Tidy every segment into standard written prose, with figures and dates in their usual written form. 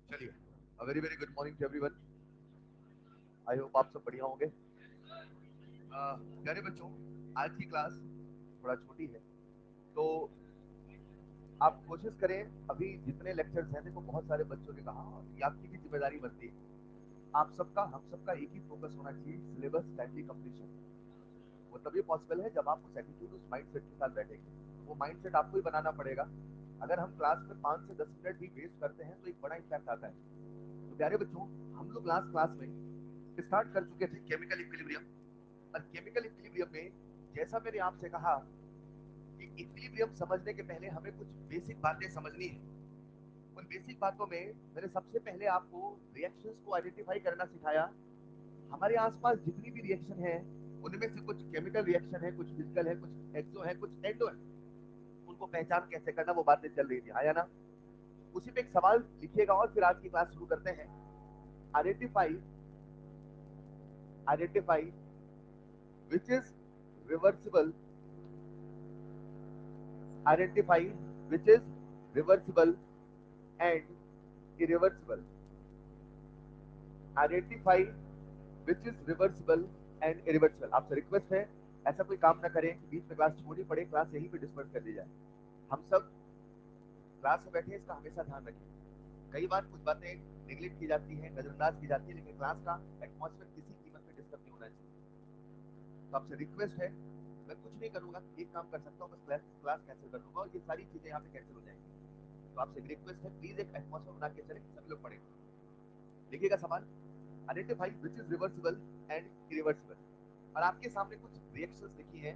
चलिए, very very good morning to everyone. I hope आप सब बढ़िया होंगे। प्यारे बच्चों, आज की क्लास थोड़ा छोटी है, तो आप कोशिश करें। अभी जितने लेक्चर्स हैं, देखो बहुत सारे बच्चों ने कहा, और ये आपकी भी जिम्मेदारी बनती है। आप सबका, हम सबका एक ही फोकस होना चाहिए, सिलेबस टाइमली कंप्लीशन। वो तभी पॉसिबल है जब आप उस एटीट्यूड, उस माइंड सेट के साथ बैठेंगे। वो माइंड सेट आपको ही बनाना पड़ेगा। अगर हम क्लास में 5 से 10 मिनट भी वेस्ट करते हैं तो एक बड़ा इम्पैक्ट आता है। तो प्यारे बच्चों, हम लोग लास्ट क्लास में स्टार्ट कर चुके थे केमिकल इक्विलिब्रियम। और केमिकल इक्विलिब्रियम में जैसा मैंने आपसे कहा कि इक्विलिब्रियम समझने के पहले हमें कुछ बेसिक बातें समझनी है। उन बेसिक बातों में मैंने सबसे पहले आपको रिएक्शंस को आइडेंटिफाई करना सिखाया। हमारे आसपास जितनी भी रिएक्शन है, उनमें से कुछ केमिकल रिएक्शन है, कुछ फिजिकल है, कुछ एक्सो है, कुछ एंडो है। उनको पहचान कैसे करना, वो बातें चल रही थी, आया ना? उसी पे एक सवाल लिखिएगा और फिर आज की क्लास शुरू करते हैं। Identify, identify which is reversible, identify which is reversible and irreversible, identify which is reversible and irreversible। आपसे रिक्वेस्ट है, ऐसा कोई काम ना करें कि बीच में क्लास छोड़नी पड़े, क्लास यहीं पे डिस्पर्स कर दी जाए। हम सब क्लास में बैठे, इसका हमेशा ध्यान रखें। कई बार कुछ बातें निगलेक्ट की जाती हैं, नजरअंदाज की जाती है, लेकिन क्लास का एटमॉस्फेयर किसी कीमत पे डिस्टर्ब नहीं होना चाहिए। तो आपसे रिक्वेस्ट है, मैं कुछ नहीं करूंगा, एक काम कर सकता हूँ, बस क्लास क्लास कैंसिल कर दूंगा और ये सारी चीजें यहाँ पे कैंसिल हो जाएंगी। तो आपसे रिक्वेस्ट है, प्लीज एक एटमॉस्फेयर बना के चले, सभी लोग पढ़े। देखिएगा सवाल, identify which is reversible and irreversible. और आपके सामने कुछ रिएक्शंस लिखी हैं।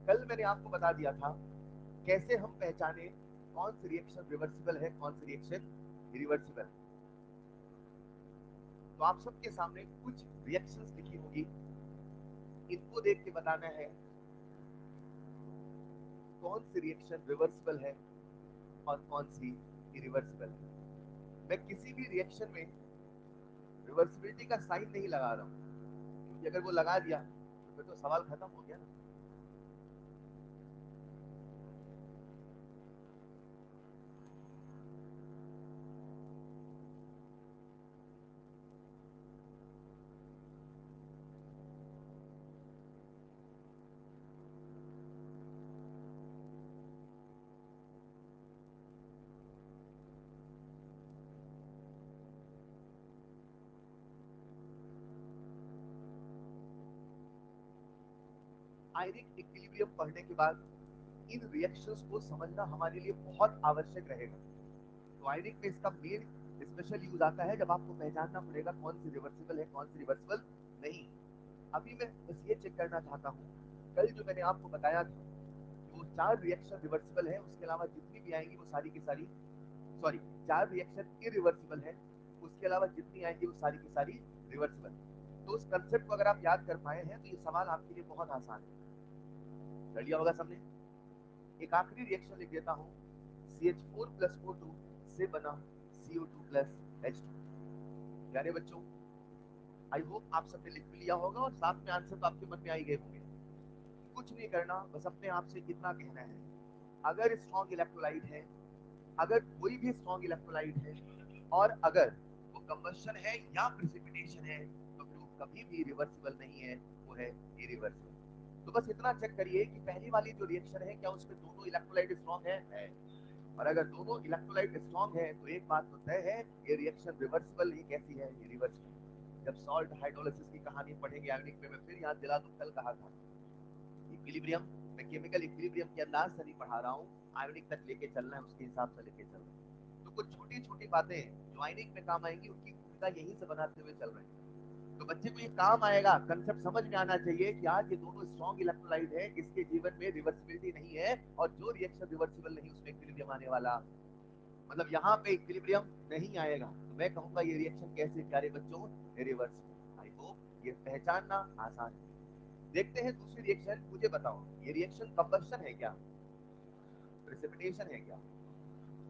कल मैंने आपको बता दिया था कैसे हम पहचाने कौन सी रिएक्शन रिवर्सिबल है, कौन सी रिएक्शन इरिवर्सिबल। तो आप सबके सामने कुछ रिएक्शंस लिखी होगी, इनको देख के बताना है कौन सी रिएक्शन रिवर्सिबल है और कौन सी इरिवर्सिबल है। मैं किसी भी रिएक्शन में रिवर्सिबिलिटी का साइन नहीं लगा रहा हूं, क्योंकि अगर वो लगा दिया तो फिर तो सवाल खत्म हो गया ना। आयनिक इक्विलिब्रियम पढ़ने के बाद इन रिएक्शंस को समझना हमारे लिए बहुत आवश्यक रहेगा। तो आयनिक में इसका मेन स्पेशल यूज आता है जब आपको पहचानना पड़ेगा कौन सी रिवर्सिबल है, कौन सी रिवर्सिबल नहीं। अभी मैं बस ये चेक करना चाहता हूँ, कल जो मैंने आपको बताया था कि वो 4 रिएक्शन रिवर्सिबल है, उसके अलावा जितनी भी आएंगी वो सारी की सारी, सॉरी, 4 रिएक्शन इरिवर्सिबल है, उसके अलावा जितनी आएंगी वो सारी की सारी रिवर्सिबल। तो उस कंसेप्ट को अगर आप याद कर पाए हैं तो ये सवाल आपके लिए बहुत आसान है। कर लिया होगा सबने? एक आखिरी रिएक्शन लिख देता हूं, CH4 प्लस O2 से बना CO2 प्लस H2। प्यारे बच्चों, आई होप आप सबने लिख भी लिया होगा और साथ में आंसर तो आपके मन में आ ही गए होंगे। कुछ नहीं करना, बस अपने आप से इतना कहना है, अगर स्ट्रॉन्ग इलेक्ट्रोलाइट है, अगर कोई भी स्ट्रॉन्ग इलेक्ट्रोलाइट है और अगर वो कंबशन है या प्रिसिपिटेशन है, तो फिर वो कभी भी रिवर्सिबल नहीं है, वो है इरिवर्सिबल। तो बस इतना चेक करिए कि पहली वाली जो रिएक्शन है, क्या उसमें दोनों इलेक्ट्रोलाइट स्ट्रॉन्ग है। और अगर दोनों इलेक्ट्रोलाइट स्ट्रॉन्ग है तो एक बात तो तय है, ये रिएक्शन रिवर्सिबल ही कैसी है, ये रिवर्सिबल। जब सॉल्ट हाइड्रोलिसिस की कहानी पढ़ेंगे आयोनिक में, मैं फिर याद दिला दूं, कल कहा था इक्विलिब्रियम, मैं केमिकल इक्विलिब्रियम के अंदाज से नहीं पढ़ा रहा हूँ, आयोनिक तक लेके चलना है, उसके हिसाब से लेके चल रहे हैं। तो कुछ छोटी छोटी बातें जो आयोनिक में काम आएंगी, उनकी भूमिका यहीं से बनाते हुए चल रहे हैं। तो बच्चे को ये काम आएगा, कंसेप्ट समझ में आना चाहिए कि आज ये दोनों स्ट्रॉन्ग इलेक्ट्रोलाइट है, इसके जीवन में रिवर्सिबिलिटी नहीं है, और जो रिएक्शन रिवर्सिबल नहीं उसमें इक्विलिब्रियम आने वाला, मतलब यहाँ पे इक्विलिब्रियम नहीं आएगा। तो मैं कहूंगा ये रिएक्शन कैसे, प्यारे बच्चों, रिवर्सिबल। आई होप ये पहचानना आसान है। देखते हैं दूसरी रिएक्शन, मुझे बताओ ये रिएक्शन कंबशन है क्या, प्रेसिपिटेशन है क्या?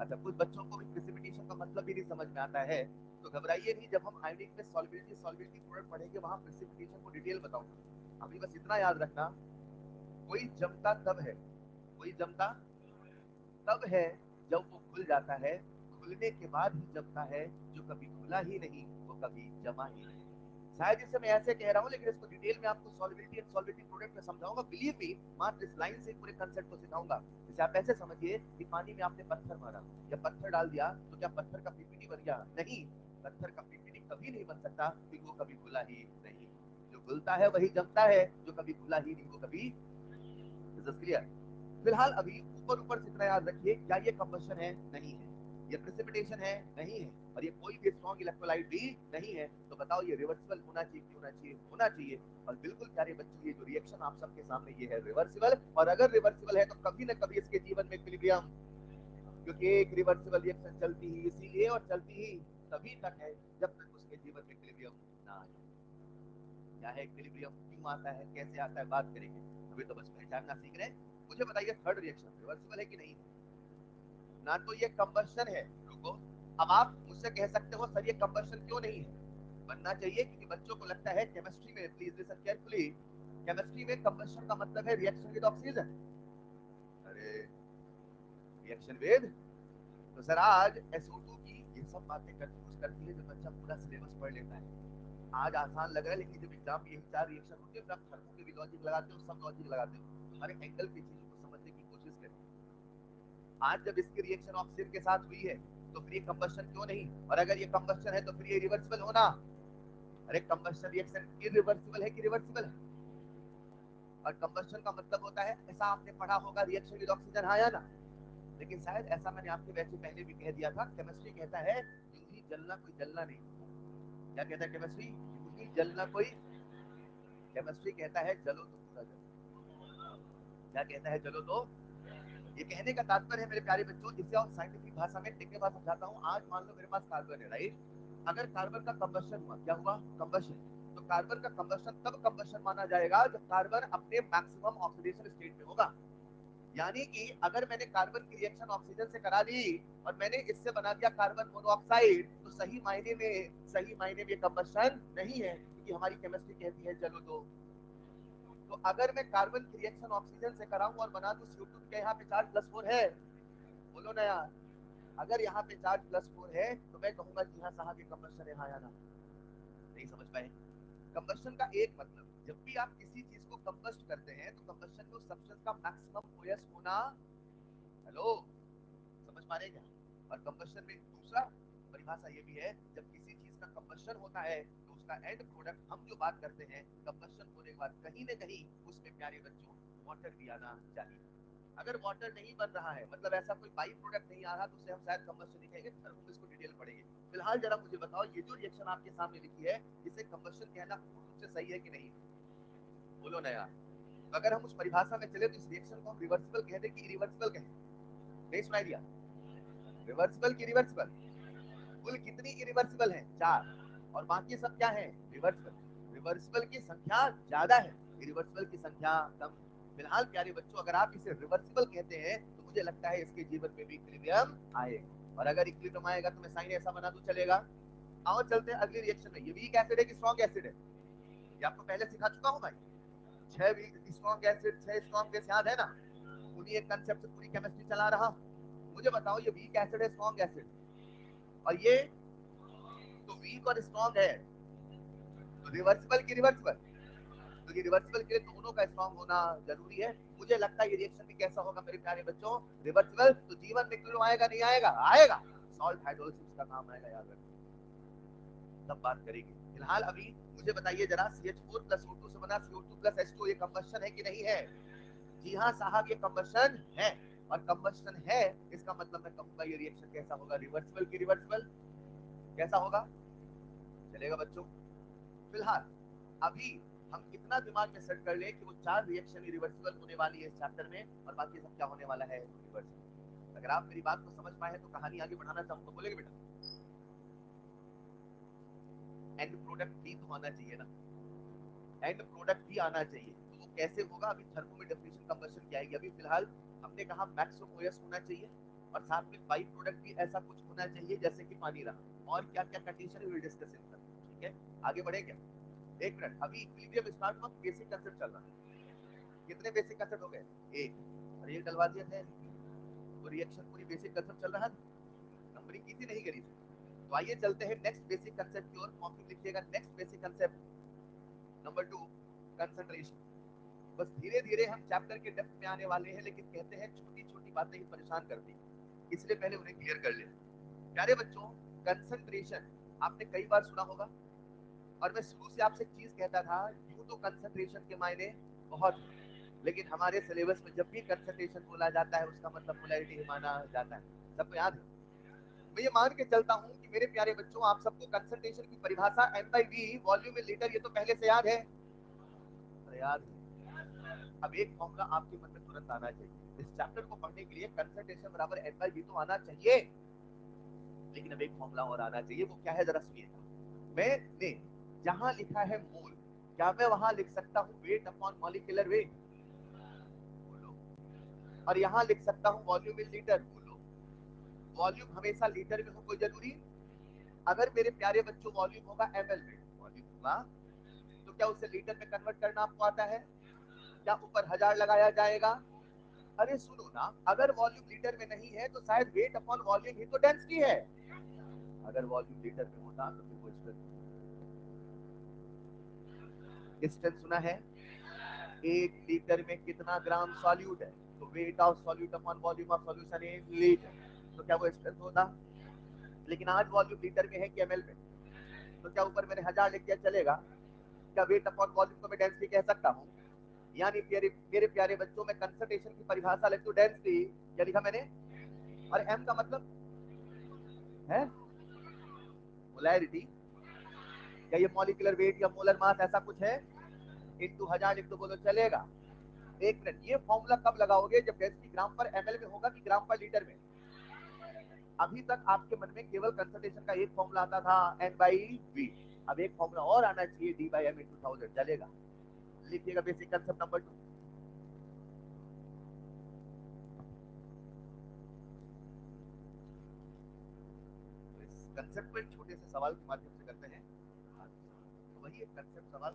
अच्छा, कुछ बच्चों को भी प्रेसिपिटेशन का मतलब भी नहीं समझ में आता है, तो घबराइए नहीं, जब हम आयोनिक में सॉल्बिलिटी सॉल्बिलिटी प्रोडक्ट पढ़ेंगे वहां प्रेसिपिटेशन को डिटेल बताऊंगा। अभी बस इतना याद रखना, कोई जमता तब है, कोई जमता तब है जब वो खुल जाता है, खुलने के बाद ही जमता है, जो कभी खुला ही नहीं वो कभी जमा ही नहीं। शायद इसे मैं ऐसे कह रहा हूँ, लेकिन इसको डिटेल में आपको सॉल्युबिलिटी एंड सॉल्वेटिव प्रोडक्ट में समझाऊंगा। बिलीव मी, मात्र इस लाइन से पूरे कंसेप्ट को सिखाऊंगा। जैसे आप ऐसे समझिए कि पानी में आपने पत्थर मारा या पत्थर डाल दिया, तो क्या पत्थर का पीपीटी बन गया? नहीं, पत्थर का पीपीटी कभी नहीं बन सकता, क्योंकि वो कभी खुला ही नहीं। जो खुलता है वही जमता है, जो कभी खुला ही नहीं वो कभी। क्लियर? फिलहाल अभी ऊपर ऊपर से इतना याद रखिए, क्या ये कंबशन है? नहीं है। ये प्रेसिपिटेशन है? नहीं है। और ये कोई भी स्ट्रॉन्ग इलेक्ट्रोलाइट भी नहीं है। तो बताओ ये रिवर्सिबल होना चाहिए कि होना चाहिए? होना चाहिए। और बिल्कुल प्यारे बच्चों, ये जो रिएक्शन आप सबके सामने ये है रिवर्सिबल, और अगर रिवर्सिबल है तो कभी ना कभी इसके जीवन में इक्विलिब्रियम, क्योंकि एक रिवर्सिबल रिएक्शन चलती ही इसीलिए और चलती ही तभी तक है जब तक उसके जीवन में इक्विलिब्रियम ना आए। क्या है इक्विलिब्रियम, क्यों आता है, कैसे आता है, बात करेंगे। अभी तो बस पहचानना सीख रहे हैं। मुझे बताइए थर्ड रिएक्शन रिवर्सिबल है कि नहीं है? ना तो ये कंबशन है। रुको, अब आप मुझसे कह सकते हो सर ये कंबशन क्यों नहीं है? बनना चाहिए, क्योंकि बच्चों को लगता है केमिस्ट्री में, प्लीज लिसन केयरफुली, केमिस्ट्री में कंबशन का मतलब है रिएक्शन विद ऑक्सीजन। अरे रिएक्शन विद, तो सर आज SO2 की ये सब बातें कंफ्यूज करती है जब बच्चा पूरा सिलेबस पढ़ लेता है। आज आसान लग रहा है, लेकिन जब एग्जाम में यही 4 रिएक्शन होते हैं, आप थर्मो के भी लॉजिक लगाते हो, सब लॉजिक लगाते हो, हर एंगल की चीजों को समझने की कोशिश करें। आज जब इसकी रिएक्शन ऑक्सीजन के साथ हुई है, तो फिर ये कंबशन क्यों नहीं? और अगर ये कंबशन है तो फिर ये रिवर्सिबल होना। अरे कंबशन रिएक्शन इरिवर्सिबल है कि रिवर्सिबल है? और कंबशन का मतलब होता है, ऐसा आपने पढ़ा होगा, रिएक्शन विद ऑक्सीजन, हाँ या ना? लेकिन शायद ऐसा मैंने आपके वैसे पहले भी कह दिया था, केमिस्ट्री कहता है यूं ही जलना कोई जलना नहीं। क्या कहता है केमिस्ट्री? यूं ही जलना कोई, केमिस्ट्री कहता है जलो तो पूरा जलो। क्या कहता है? जलो तो। ये कहने का तात्पर्य है मेरे प्यारे बच्चों, जिसे और साइंटिफिक भाषा में टिके बात समझाता हूँ। आज मान लो मेरे पास कार्बन है, राइट? अगर कार्बन का कंबशन हुआ, क्या हुआ? कंबशन। तो कार्बन का कंबशन तब कंबशन माना जाएगा जब कार्बन अपने मैक्सिमम ऑक्सीडेशन स्टेट में होगा। यानी कि अगर मैंने कार्बन की रिएक्शन ऑक्सीजन से करा दी और मैंने इससे बना दिया कार्बन मोनोऑक्साइड, तो सही मायने में कंबशन नहीं है, क्योंकि हमारी केमिस्ट्री कहती है चलो तो अगर मैं कार्बन की रिएक्शन ऑक्सीजन से कराऊं और बना दूं CO2, क्या यहाँ पे चार्ज +4 है? बोलो ना यार। अगर यहाँ पे चार्ज +4 है तो मैं कहूंगा जी हाँ साहब ये कंबशन है, हाँ या ना? नहीं समझ पाए? कंबशन का एक मतलब, जब भी आप किसी चीज को कंबस्ट करते हैं तो कंबशन में उस सब्सटेंस का मैक्सिमम ओएस होना। हेलो, समझ पा रहे हैं क्या? और कंबशन में दूसरा परिभाषा ये भी है, जब किसी चीज का कंबशन होता है तो उसका एंड प्रोडक्ट हम जो बात करते हैं, कंबशन होने के बाद कहीं न कहीं उसमें प्यारे बच्चों वाटर भी आना चाहिए। अगर वाटर नहीं बन रहा है, मतलब ऐसा कोई बाई प्रोडक्ट नहीं आ रहा, तो उसे हम शायद कंबशन नहीं कहेंगे, फिर इसको डिटेल पढ़ेंगे। फिलहाल जरा मुझे बताओ, ये जो रिएक्शन आपके सामने लिखी है, इसे कंबशन कहना पूर्ण रूप से सही है कि नहीं? बोलो ना यार। तो अगर हम उस परिभाषा में चले तो इस रिएक्शन को हम रिवर्सिबल कह दें कि इरिवर्सिबल कहें? नहीं सुनाई दिया? रिवर्सिबल की रिवर्सिबल? कुल कितनी इरिवर्सिबल है? 4। और बाकी सब क्या है? रिवर्सिबल। रिवर्सिबल की संख्या ज्यादा है, इरिवर्सिबल की संख्या कम। फिलहाल प्यारे बच्चों, अगर आप इसे रिवर्सिबल कहते हैं तो मुझे लगता है इसके जीवन में भी इक्विलिब्रियम आएगा। और अगर इक्विलिब्रियम आएगा तो मैं साइन ऐसा बना दूं, चलेगा? आओ चलते हैं अगली रिएक्शन में। ये वीक एसिड है कि स्ट्रॉन्ग एसिड है? ये आपको पहले सिखा चुका हूं भाई। 6 स्ट्रॉन्ग एसिड, 6 स्ट्रॉन्ग बेस याद है ना? उन्हीं एक कंसेप्ट से पूरी केमिस्ट्री चला रहा हूं। मुझे बताओ ये वीक एसिड है स्ट्रॉन्ग एसिड? और ये तो वीक और स्ट्रॉन्ग है, तो रिवर्सिबल की रिवर्सिबल? तो ये रिवर्सिबल के लिए दोनों का स्ट्रॉन्ग होना जरूरी है। मुझे लगता है ये रिएक्शन भी कैसा होगा मेरे प्यारे बच्चों? रिवर्सिबल। तो जीवन में क्लोरो आएगा नहीं आएगा? आएगा। सॉल्ट हाइड्रोलिसिस का काम आएगा, याद रखो। तब बात करेंगे। फिलहाल अभी मुझे बताइए जरा, CH4+O2 से बना CO2+H2 ये कंबशन है कि नहीं है? जी हाँ साहब, ये कंबशन है। और कंबशन है, इसका मतलब मैं कहूंगा ये रिएक्शन कैसा होगा? रिवर्सिबल की रिवर्सिबल? कैसा होगा? चलेगा बच्चों? फिलहाल अभी हम इतना दिमाग में सेट कर ले कि वो 4 रिएक्शन रिवर्सिबल होने वाली है इस चैप्टर में, और बाकी सब क्या होने वाला है? रिवर्सिबल। अगर आप मेरी बात को समझ पाए तो कहानी आगे बढ़ाना चाहूँ तो बोलेगे बेटा? एंड प्रोडक्ट भी तो आना चाहिए ना? एंड प्रोडक्ट भी आना चाहिए, तो वो कैसे होगा? अभी थर्मो में डेफिनेशन कंबशन की आएगी। अभी फिलहाल हमने कहा मैक्सिमम ओएस होना चाहिए, और साथ में बाई प्रोडक्ट भी ऐसा कुछ होना चाहिए जैसे कि पानी रहा। और क्या क्या कंडीशन है विल डिस्कस इन सर। ठीक है, आगे बढ़े क्या? एक मिनट, अभी इक्विलिब्रियम स्टार्ट हुआ, बेसिक कंसेप्ट चल रहा है। कितने बेसिक कंसेप्ट हो गए? एक। और एक डलवा दिया थे, तो रिएक्शन पूरी बेसिक कंसेप्ट चल रहा है। नंबरिंग की गलती नहीं करी थी। तो आइए चलते हैं नेक्स्ट बेसिक कंसेप्ट की ओर। कॉपी लिखिएगा next basic concept number 2, concentration. बस धीरे धीरे हम चैप्टर के डेप्थ में आने वाले हैं, लेकिन कहते हैं छोटी छोटी बातें ही परेशान करती, इसलिए पहले उन्हें क्लियर कर ले। प्यारे बच्चों, कंसंट्रेशन आपने कई बार सुना होगा, और मैं शुरू से आपसे एक चीज कहता था, यूं तो कंसंट्रेशन के मायने बहुत, लेकिन हमारे सिलेबस में जब भी कंसंट्रेशन बोला जाता है उसका मतलब पोलैरिटी ही माना जाता है। सबको याद है? मैं ये मान के चलता हूं कि मेरे प्यारे बच्चों आप सबको कंसंट्रेशन की परिभाषा M/V वॉल्यूम में लीटर ये तो पहले से याद है। याद है। अब एक फॉर्मूला आपके मन में तुरंत आना चाहिए। इस चैप्टर को पढ़ने के लिए कंसंट्रेशन बराबर M/V तो आना चाहिए, लेकिन अब एक फॉर्मूला और आना चाहिए। वो क्या है जरा सुनिएगा। मैंने जहां लिखा है मोल, क्या मैं वहां लिख सकता हूं वेट अपॉन मॉलिक्यूलर वेट? बोलो। और यहां लिख सकता हूं वॉल्यूम इन लीटर? बोलो। वॉल्यूम हमेशा लीटर में हो कोई जरूरी? अगर मेरे प्यारे बच्चों वॉल्यूम होगा ml में, वॉल्यूम होगा तो क्या उसे लीटर में कन्वर्ट करना आपको आता है? क्या ऊपर 1000 लगाया जाएगा? अरे सुनो ना, अगर वॉल्यूम लीटर में नहीं है तो शायद वेट अपॉन वॉल्यूम ही तो डेंसिटी है। अगर वॉल्यूम लीटर में होता तो फिर कोई स्ट्रेंथ सुना है? 1 लीटर में कितना ग्राम सॉल्यूट है? तो weight of solute upon volume of solution in litre, तो क्या वो स्ट्रेंथ होता? लेकिन आज वॉल्यूम लीटर में है कि ml में, तो क्या ऊपर मैंने 1000 लिख दिया चलेगा? क्या वेट अपॉन वॉल्यूम को मैं डेंसिटी कह सकता हूँ? यानी मेरे प्यारे बच्चों में कंसंट्रेशन की परिभाषा लिख दो डेंसिटी, क्या लिखा मैंने? और m का मतलब है मोलैरिटी। क्या ये मॉलिक्यूलर वेट या मोलर मास ऐसा कुछ है? इनटू 1000 लिख दो, बोलो चलेगा? एक मिनट, ये फॉर्मूला कब लगाओगे? जब डेंसिटी ग्राम पर ml में होगा कि ग्राम पर लीटर में? अभी तक आपके मन में केवल कंसंट्रेशन का एक फॉर्मूला आता था N/V। अब एक फॉर्मूला और आना चाहिए D/M इन 2000, चलेगा? लिखिएगा बेसिक कंसेप्ट नंबर 2। कंसेप्ट को एक छोटे से सवाल के माध्यम से करते हैं। तो वही एक कंसेप्ट सवाल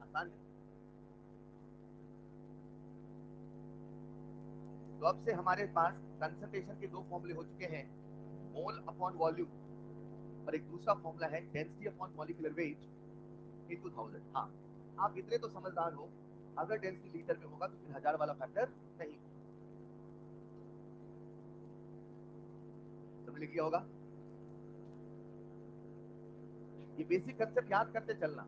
आसान है। तो अब से हमारे पास कंसंट्रेशन के दो फॉर्मूले हो चुके हैं, मोल अपॉन वॉल्यूम, और एक दूसरा फॉर्मूला है डेंसिटी अपॉन मॉलिक्यूलर वेट इन 2000। हाँ, आप इतने तो समझदार हो, अगर डेंसिटी लीटर में होगा तो फिर 1000 वाला फैक्टर नहीं। समझ लिया होगा? ये बेसिक कंसेप्ट याद करते चलना।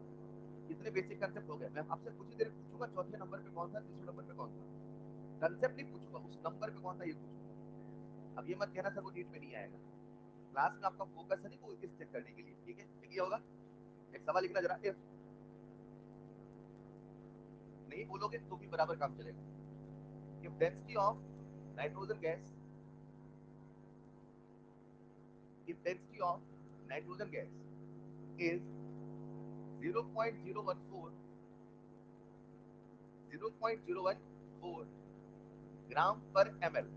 कितने बेसिक कंसेप्ट हो गए? मैं आपसे कुछ ही देर पूछूंगा चौथे नंबर पे कौन सा, तीसरे नंबर पे कौन सा। कंसेप्ट नहीं पूछूंगा, उस नंबर पे कौन सा ये पूछूंगा। अब ये मत कहना सर वो नीट में नहीं आएगा। क्लास में आपका फोकस है नहीं वो इस चेक करने के लिए, ठीक है? लिख लिया होगा? एक सवाल लिखना जरा। इफ नहीं बोलोगे तो भी बराबर काम चलेगा। If density of nitrogen gas, if density of nitrogen gas is 0.014 ग्राम पर ml,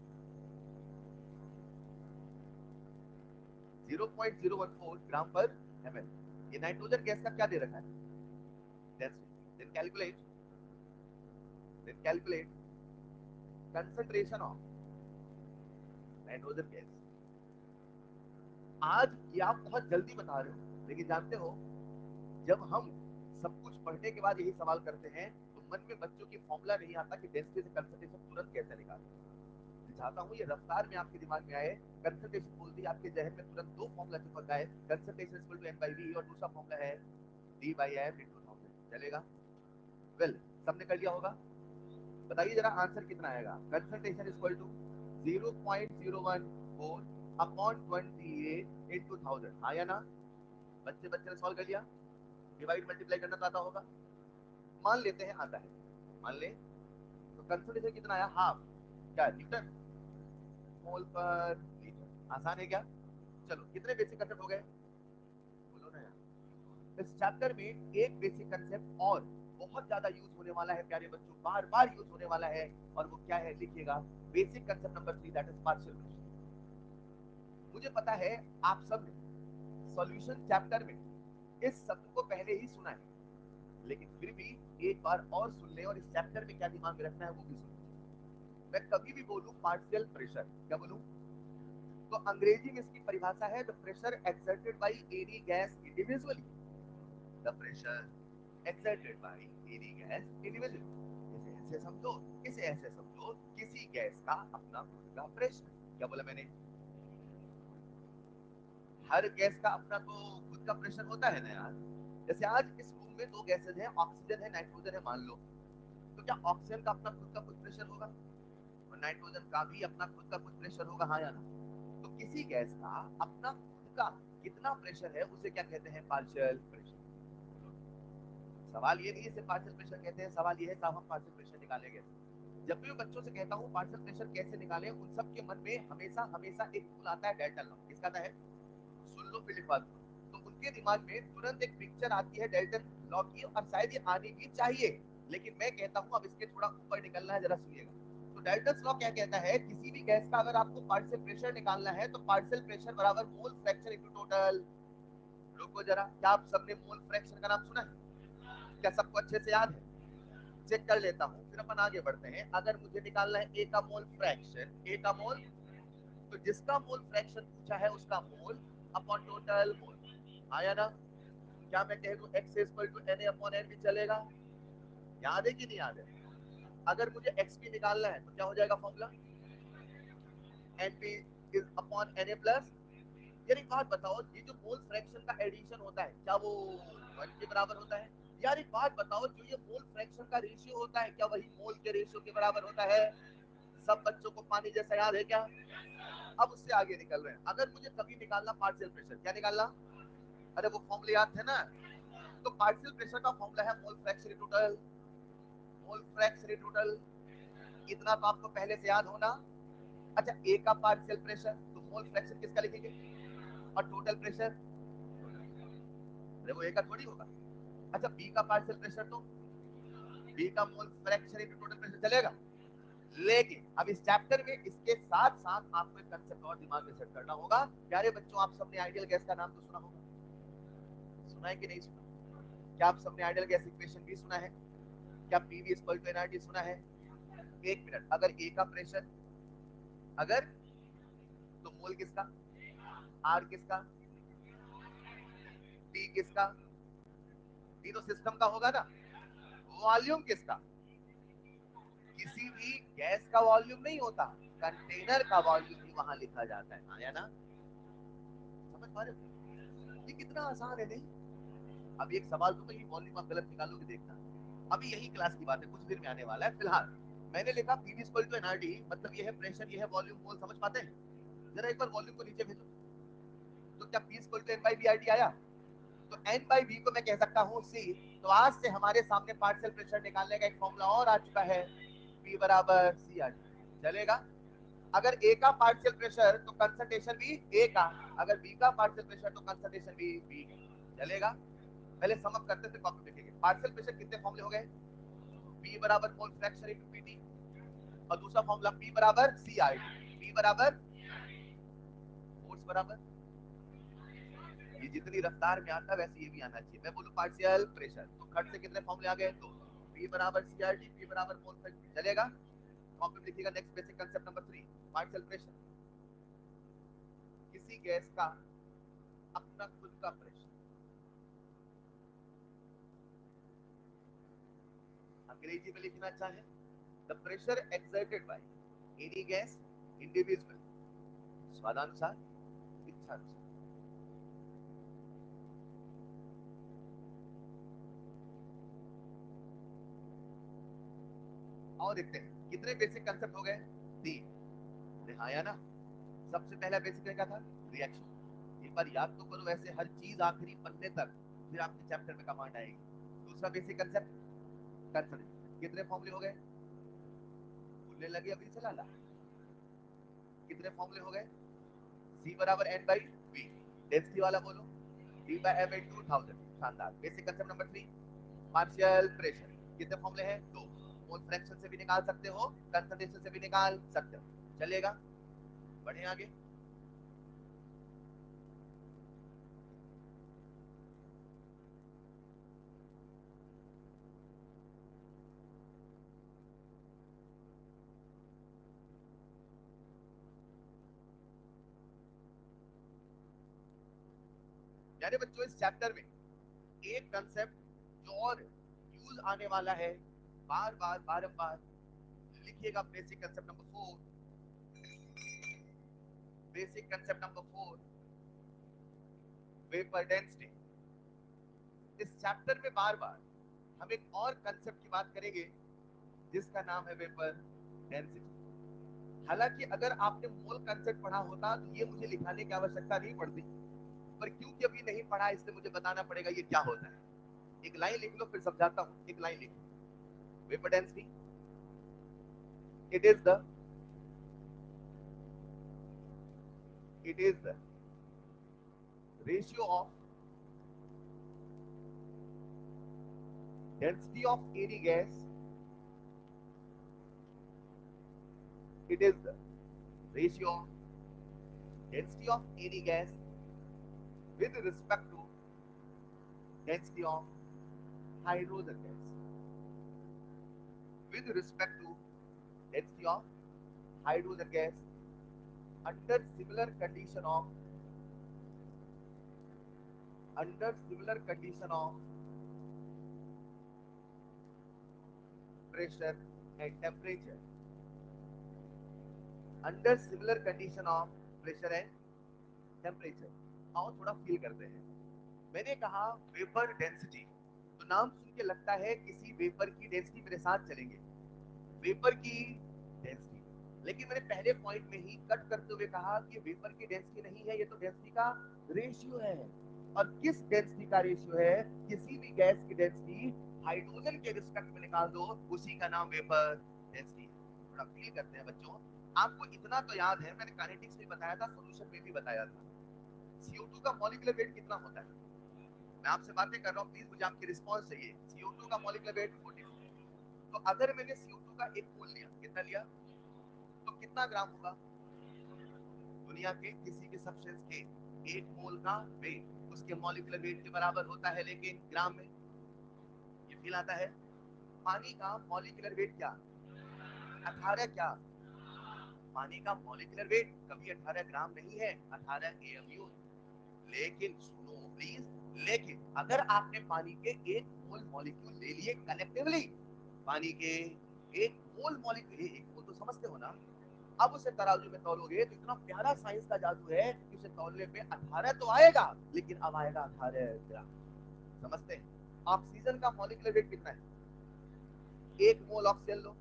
0.014 ग्राम पर ml। ये नाइट्रोजन गैस का क्या दे रखा है? Density. Then calculate concentration of nitrogen gas. आज ये आप बहुत जल्दी बता रहे हो, लेकिन जानते हो जब हम सब कुछ पढ़ने के बाद यही सवाल करते हैं तो मन में बच्चों की फॉर्मूला नहीं आता कि डेंसिटी से कंसंट्रेशन तुरंत कैसे निकालें। चाहता हूँ ये रफ्तार में आपके दिमाग में आए। कंसंट्रेशन बोलते ही आपके जहन में तुरंत दो फॉर्मूला चिपक आए, कंसंट्रेशन इक्वल टू N/V और दूसरा फॉर्मूला है D/M इन 2000। चलेगा? वेल, सबने कर लिया होगा? बताइए जरा आंसर कितना आएगा। कंसंट्रेशन इक्वल टू 0.014 अपॉन 28 इन 2000। हाँ या ना? बच्चे बच्चे ने सॉल्व कर लिया? डिवाइड मल्टीप्लाई करना तो आता होगा? मान लेते हैं आता है, मान ले। तो कंसंट्रेशन कितना आया? हाफ। क्या न्यूटन मोल पर लीटर। आसान है क्या? चलो, कितने बेसिक कंसेप्ट हो गए? बोलो ना यार। इस चैप्टर में एक बेसिक कंसेप्ट और बहुत ज्यादा यूज होने वाला है प्यारे बच्चों, बार बार यूज होने वाला है, और वो क्या है लिखिएगा। Basic concept number 3, that is partial fraction. मुझे पता है आप सब सॉल्यूशन चैप्टर में इस शब्द को पहले ही सुना है, लेकिन फिर भी एक बार और सुन ले, और इस चैप्टर में क्या दिमाग में रखना है वो भी सुन। मैं कभी भी बोलूं पार्शियल प्रेशर, क्या बोलूं? तो अंग्रेजी में इसकी परिभाषा है the pressure exerted by any gas individually, the pressure exerted by any gas individually. इसे ऐसे समझो, इसे ऐसे समझो, किसी गैस का अपना खुद का प्रेशर। क्या बोला मैंने? हर गैस का अपना तो खुद का प्रेशर होता है ना यार। जैसे आज इस रूम में दो गैसेज हैं, ऑक्सीजन है, नाइट्रोजन है, मान लो, तो क्या ऑक्सीजन का अपना खुद का कुछ प्रेशर होगा और नाइट्रोजन का भी अपना खुद का कुछ प्रेशर होगा, हाँ या ना? तो किसी गैस का अपना खुद का कितना प्रेशर है उसे क्या कहते हैं? Partial pressure. सवाल ये नहीं है सिर्फ पार्शियल प्रेशर कहते हैं, सवाल ये है साहब हम पार्शियल प्रेशर निकालेंगे। जब भी मैं बच्चों से कहता हूँ पार्शियल प्रेशर कैसे निकालें, उन सब के मन में हमेशा हमेशा एक रूल आता है, डेल्टा लॉ। किसका आता है? सुन लो फिर लिखवा दो। तो उनके दिमाग में तुरंत एक पिक्चर आती है डेल्टन लॉ की, और शायद ये आनी भी चाहिए, लेकिन मैं कहता हूँ अब इसके थोड़ा ऊपर निकलना है, जरा सुनिएगा। तो डेल्टन लॉ क्या कहता है? किसी भी गैस का अगर आपको पार्शियल प्रेशर निकालना है तो पार्शियल प्रेशर बराबर मोल फ्रैक्शन इनटू टोटल। रुको जरा, क्या आप सबने मोल फ्रैक्शन का नाम सुना है? क्या सबको अच्छे से याद है? चेक कर लेता हूँ फिर अपन आगे बढ़ते हैं। अगर मुझे निकालना है ए का मोल फ्रैक्शन, ए का मोल, तो जिसका मोल फ्रैक्शन पूछा है उसका मोल अपॉन टोटल मोल। आया ना? क्या मैं कह दूं x equal to Na upon n भी चलेगा? याद है कि नहीं याद है? अगर मुझे xp निकालना है तो क्या हो जाएगा formula? np is upon Na plus. यार एक बात बताओ, ये जो मोल फ्रैक्शन का एडिशन होता है क्या वो 1 के बराबर होता है? यार एक बात बताओ, जो ये मोल फ्रैक्शन का रेशियो होता है क्या वही मोल के रेशियो के बराबर होता है? सब बच्चों को पानी जैसा याद है क्या? अब उससे आगे निकल रहे हैं। अगर मुझे कभी निकालना पार्शियल प्रेशर, क्या निकालना? अरे वो फॉर्मूले याद थे ना? तो पार्शियल प्रेशर का फॉर्मूला है mole fraction total, mole fraction total. इतना तो आपको पहले से याद होना। अच्छा, ए का पार्शियल प्रेशर तो मोल फ्रैक्शन किसका लिखेंगे, और टोटल प्रेशर, अरे वो ए का थोड़ी होगा। अच्छा, बी का पार्शियल प्रेशर तो बी का मोल फ्रैक्शन इनटू टोटल प्रेशर चलेगा। लेकिन अब इस चैप्टर में इसके साथ साथ आपको एक कंसेप्ट और दिमाग में सेट करना होगा। प्यारे बच्चों, आप सबने आइडियल गैस का नाम तो सुना होगा, सुना है कि नहीं सुना? क्या आप सबने आइडियल गैस इक्वेशन भी सुना है? क्या पीवी इक्वल टू एनआरटी सुना है? एक मिनट, अगर ए का प्रेशर, अगर, तो मोल किसका, आर किसका, टी किसका? टी तो सिस्टम का होगा ना। वॉल्यूम किसका? किसी भी गैस का वॉल्यूम नहीं होता, कंटेनर का वॉल्यूम ही वहां लिखा जाता है। आया ना? समझ पा रहे हो? ये कितना आसान है नहीं? अब एक सवाल दूंगा, ये वॉल्यूम आप गलत निकालोगे देखना। अभी यही क्लास की बात है, कुछ देर में आने वाला है। फिलहाल मैंने लिखा पीवी इक्वल टू एनआरटी, मतलब ये है प्रेशर, ये है वॉल्यूम, मोल। समझ पाते हैं? जरा एक बार वॉल्यूम को नीचे भेजो। तो क्या P equal to N by B R T आया? तो एन बाई बी को मैं कह सकता हूँ सी। तो आज से हमारे सामने पार्शियल प्रेशर निकालने का एक फॉर्मूला और आ चुका है, पी बराबर सी आर टी। चलेगा? अगर ए का पार्शियल प्रेशर तो कंसंट्रेशन भी ए का, अगर बी का पार्शियल प्रेशर तो कंसंट्रेशन भी बी का। चलेगा? पहले समअप करते थे, कॉपी लिखेंगे। पार्शियल प्रेशर कितने फॉर्मूले हो गए? पी बराबर मोल फ्रैक्शन इनटू पीटी, और दूसरा फॉर्मूला पी बराबर सी आर टी। पी बराबर फोर्स बराबर, ये जितनी रफ्तार में आता है वैसे ये भी आना चाहिए। मैं बोलूं पार्शियल प्रेशर, तो खट से कितने फॉर्मूले आ गए? तो पी बराबर सी आर टी, पी बराबर मोल फ्रैक्शन। चलेगा? कॉपी लिखिएगा। Next basic concept number 3, partial pressure, किसी गैस का अपना खुद का प्रेशर। अंग्रेजी में लिखना चाहे, the pressure exerted by any gas individual, स्वादानुसार, इच्छा अनुसार। और देखते हैं कितने बेसिक कंसेप्ट हो गए? 3। हाँ या ना? सबसे पहला बेसिक क्या था? रिएक्शन। एक बार याद तो करो, वैसे हर चीज आखिरी पन्ने तक फिर आपके चैप्टर में कमांड आएगी। दूसरा बेसिक कंसेप्ट कंसर्वेशन। कितने फॉर्मूले हो गए? भूलने लगे अभी से लाला? कितने फॉर्मूले हो गए? सी बराबर एन बाई बी, डेंसिटी वाला बोलो, डी बाई एम इन 2000। शानदार। Basic concept number 3, partial pressure. कितने फॉर्मूले हैं? 2। मोल फ्रैक्शन से भी निकाल सकते हो, कंसंट्रेशन से भी निकाल सकते हो। चलेगा? बढ़े आगे। यानी बच्चों इस चैप्टर में एक कंसेप्ट जो और यूज आने वाला है बार बार बारंबार, लिखिएगा basic concept number 4, basic concept number 4, vapour density. इस चैप्टर में बार बार हम एक और कंसेप्ट की बात करेंगे जिसका नाम है वेपर डेंसिटी। हालांकि अगर आपने मोल कंसेप्ट पढ़ा होता तो ये मुझे लिखाने की आवश्यकता नहीं पड़ती, पर क्योंकि अभी नहीं पढ़ा इसलिए मुझे बताना पड़ेगा ये क्या होता है। एक लाइन लिख लो फिर समझाता हूं। एक लाइन लिखो, vapour density it is the ratio of density of any gas, it is the ratio of density of any gas with respect to density of hydrogen gas, with respect to density of hydrogen gas under similar condition of pressure and temperature, under similar condition of pressure and temperature। आओ थोड़ा feel करते हैं। मैंने कहा vapour density, तो नाम सुन के लगता है किसी वेपर की डेंसिटी मेरे साथ चलेंगे, वेपर की डेंसिटी। लेकिन मैंने पहले पॉइंट में ही कट करते हुए कहा कि वेपर की डेंसिटी नहीं है, ये तो डेंसिटी का रेशियो है। और किस डेंसिटी का रेशियो है? किसी भी गैस की डेंसिटी हाइड्रोजन के रिस्पेक्ट में निकाल दो, उसी का नाम वेपर डेंसिटी है। थोड़ा फील करते हैं बच्चों। आपको इतना तो याद है, मैंने काइनेटिक्स में बताया था, सॉल्यूशन में भी बताया था। CO2 का मॉलिक्यूलर वेट कितना होता है? मैं आपसे बातें कर रहा हूँ, प्लीज मुझे आपकी रिस्पॉन्स चाहिए। CO2 का मॉलिक्यूलर वेट 44। तो अगर मैंने CO2 का एक मोल लिया, कितना लिया, तो कितना ग्राम होगा? दुनिया के किसी भी सब्सटेंस के एक मोल का वेट उसके मॉलिक्यूलर वेट के बराबर होता है, लेकिन ग्राम में। ये फील आता है? पानी का मॉलिक्यूलर वेट क्या? 18 क्या? पानी का मॉलिक्यूलर वेट कभी 18 ग्राम नहीं है, 18 AMU। लेकिन सुनो प्लीज, लेकिन अगर आपने पानी के एक मोल मॉलिक्यूल ले लिए कलेक्टिवली, पानी के एक मोल मॉलिक्यूल, एक मोल तो समझते हो ना, अब उसे तराजू में तौलोगे तो इतना प्यारा साइंस का जादू है कि उसे तौलने पे 18 तो आएगा, लेकिन अब आएगा 18 ग्राम। समझते हैं? ऑक्सीजन का मॉलिक्यूलर वेट कितना है? एक मोल ऑक्सीजन लो,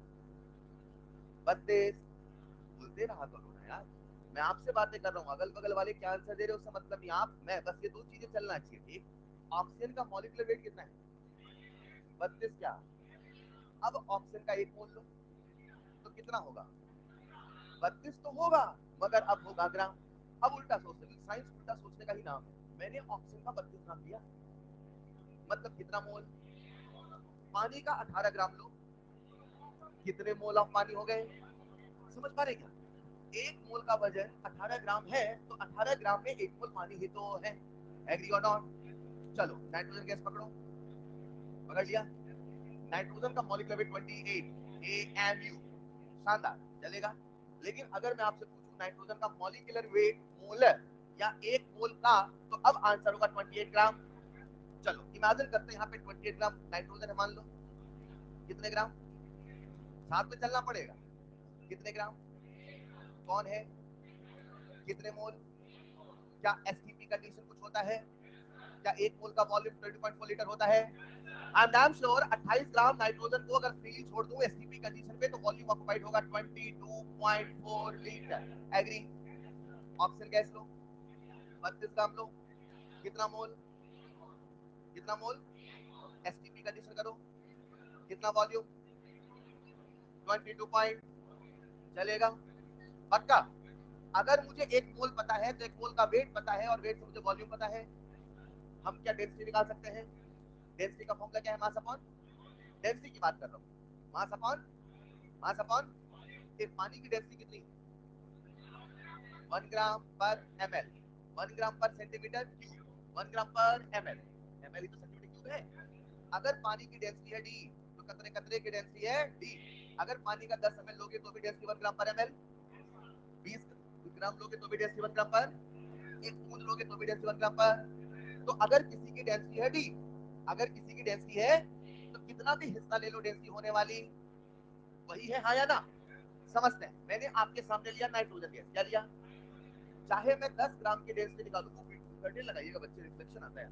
32। बोलते रहा करो ना यार, मैं आपसे बातें कर रहा हूँ, अगल बगल वाले क्या आंसर दे रहे हो उससे मतलब नहीं। आप मैं बस ये दो चीजें चलना चाहिए, ठीक। ऑक्सीजन का मॉलिक्यूलर वेट कितना है? 32 क्या? अब ऑक्सीजन का एक मोल लो तो कितना होगा? 32 तो होगा, मगर अब होगा ग्राम। अब उल्टा सोचते, साइंस उल्टा सोचने का ही नाम है। मैंने ऑक्सीजन का 32 ग्राम लिया, मतलब कितना मोल? पानी का 18 ग्राम लो, कितने मोल ऑफ पानी हो गए? समझ पा रहे क्या? एक मोल का वजन 18 ग्राम है, तो 18 ग्राम में एक मोल पानी ही तो है। एग्री और नॉट? चलो नाइट्रोजन गैस पकड़ो, पकड़ लिया। नाइट्रोजन का मॉलिक्यूलर वेट 28 AMU, शानदार, चलेगा। लेकिन अगर मैं आपसे पूछूं नाइट्रोजन का मॉलिक्यूलर वेट मोलर या एक मोल का, तो अब आंसर होगा 28 ग्राम। चलो इमेजिन करते हैं यहाँ पे 28 ग्राम नाइट्रोजन है, मान लो। कितने ग्राम? साथ में चलना पड़ेगा। कितने ग्राम? कौन है? कितने मोल? क्या एसटीपी कंडीशन कुछ होता है? क्या एक मोल का वॉल्यूम 20.4 लीटर होता है? I am damn sure 28 gram nitrogen को अगर फ्रीली छोड़ दूं एसटीपी कंडीशन पे, तो वॉल्यूम ऑक्युपाइड होगा 22.4 लीटर। एग्री? ऑक्सीजन गैस लो, 32 ग्राम लो, कितना मोल? कितना मोल? एसटीपी कंडीशन करो, कितना वॉल्यूम? 22 पॉइंट। चलेगा? पक्का? अगर मुझे एक मोल पता है तो एक मोल का वेट पता है, और वेट से मुझे वॉल्यूम पता है, हम क्या डेंसिटी निकाल सकते हैं? डेंसिटी का फॉर्मूला क्या है? मास अपॉन डेंसिटी की बात कर रहा हूँ। मास अपॉन एक पानी की डेंसिटी कितनी? 1 ग्राम पर ml, 1 ग्राम पर सेंटीमीटर क्यूब, 1 ग्राम पर ml। ml ही तो सेंटीमीटर क्यूब है। अगर पानी की डेंसिटी है d, तो कतरे कतरे की डेंसिटी है d। अगर पानी का 10 ml लोगे तो भी डेंसिटी 1 ग्राम पर ml, 20 ग्राम लोगे तो भी डेंसिटी 1 ग्राम पर, एक बूंद लोगे तो भी डेंसिटी 1 ग्राम पर। तो अगर किसी की डेंसिटी है डी, अगर किसी की डेंसिटी है तो कितना भी हिस्सा ले लो डेंसिटी होने वाली वही है, हाँ या ना? समझते हैं। मैंने आपके सामने लिया नाइट्रोजन गैस, क्या लिया? चाहे मैं 10 ग्राम की डेंसिटी निकालू, तो लगाइएगा बच्चे, रिफ्लेक्शन आता है।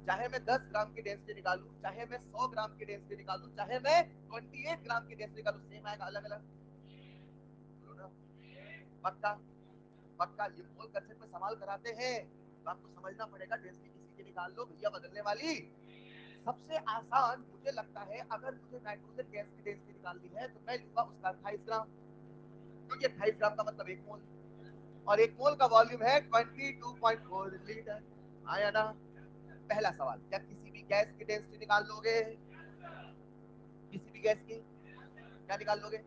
चाहे मैं 10 ग्राम की डेंसिटी निकालू, चाहे मैं 100 ग्राम की डेंसिटी निकालू, चाहे मैं 28 ग्राम की डेंसिटी निकालू, सेम आएगा, अलग अलग। बोलो ना, पक्का? पक्का? ये मोल कंसेप्ट में सवाल कराते हैं तो आपको समझना पड़ेगा, डेंसिटी किसी की निकाल लो भैया, बदलने वाली। सबसे आसान मुझे लगता है, अगर मुझे नाइट्रोजन गैस की डेंसिटी निकालनी है तो मैं लूंगा उसका 28 ग्राम, क्योंकि 28 ग्राम का मतलब 1 मोल, और 1 मोल का वॉल्यूम है 22.4 लीटर। आया ना? पहला सवाल, क्या किसी भी गैस की डेंसिटी निकाल लोगे? किसी भी गैस की क्या निकाल लोगे?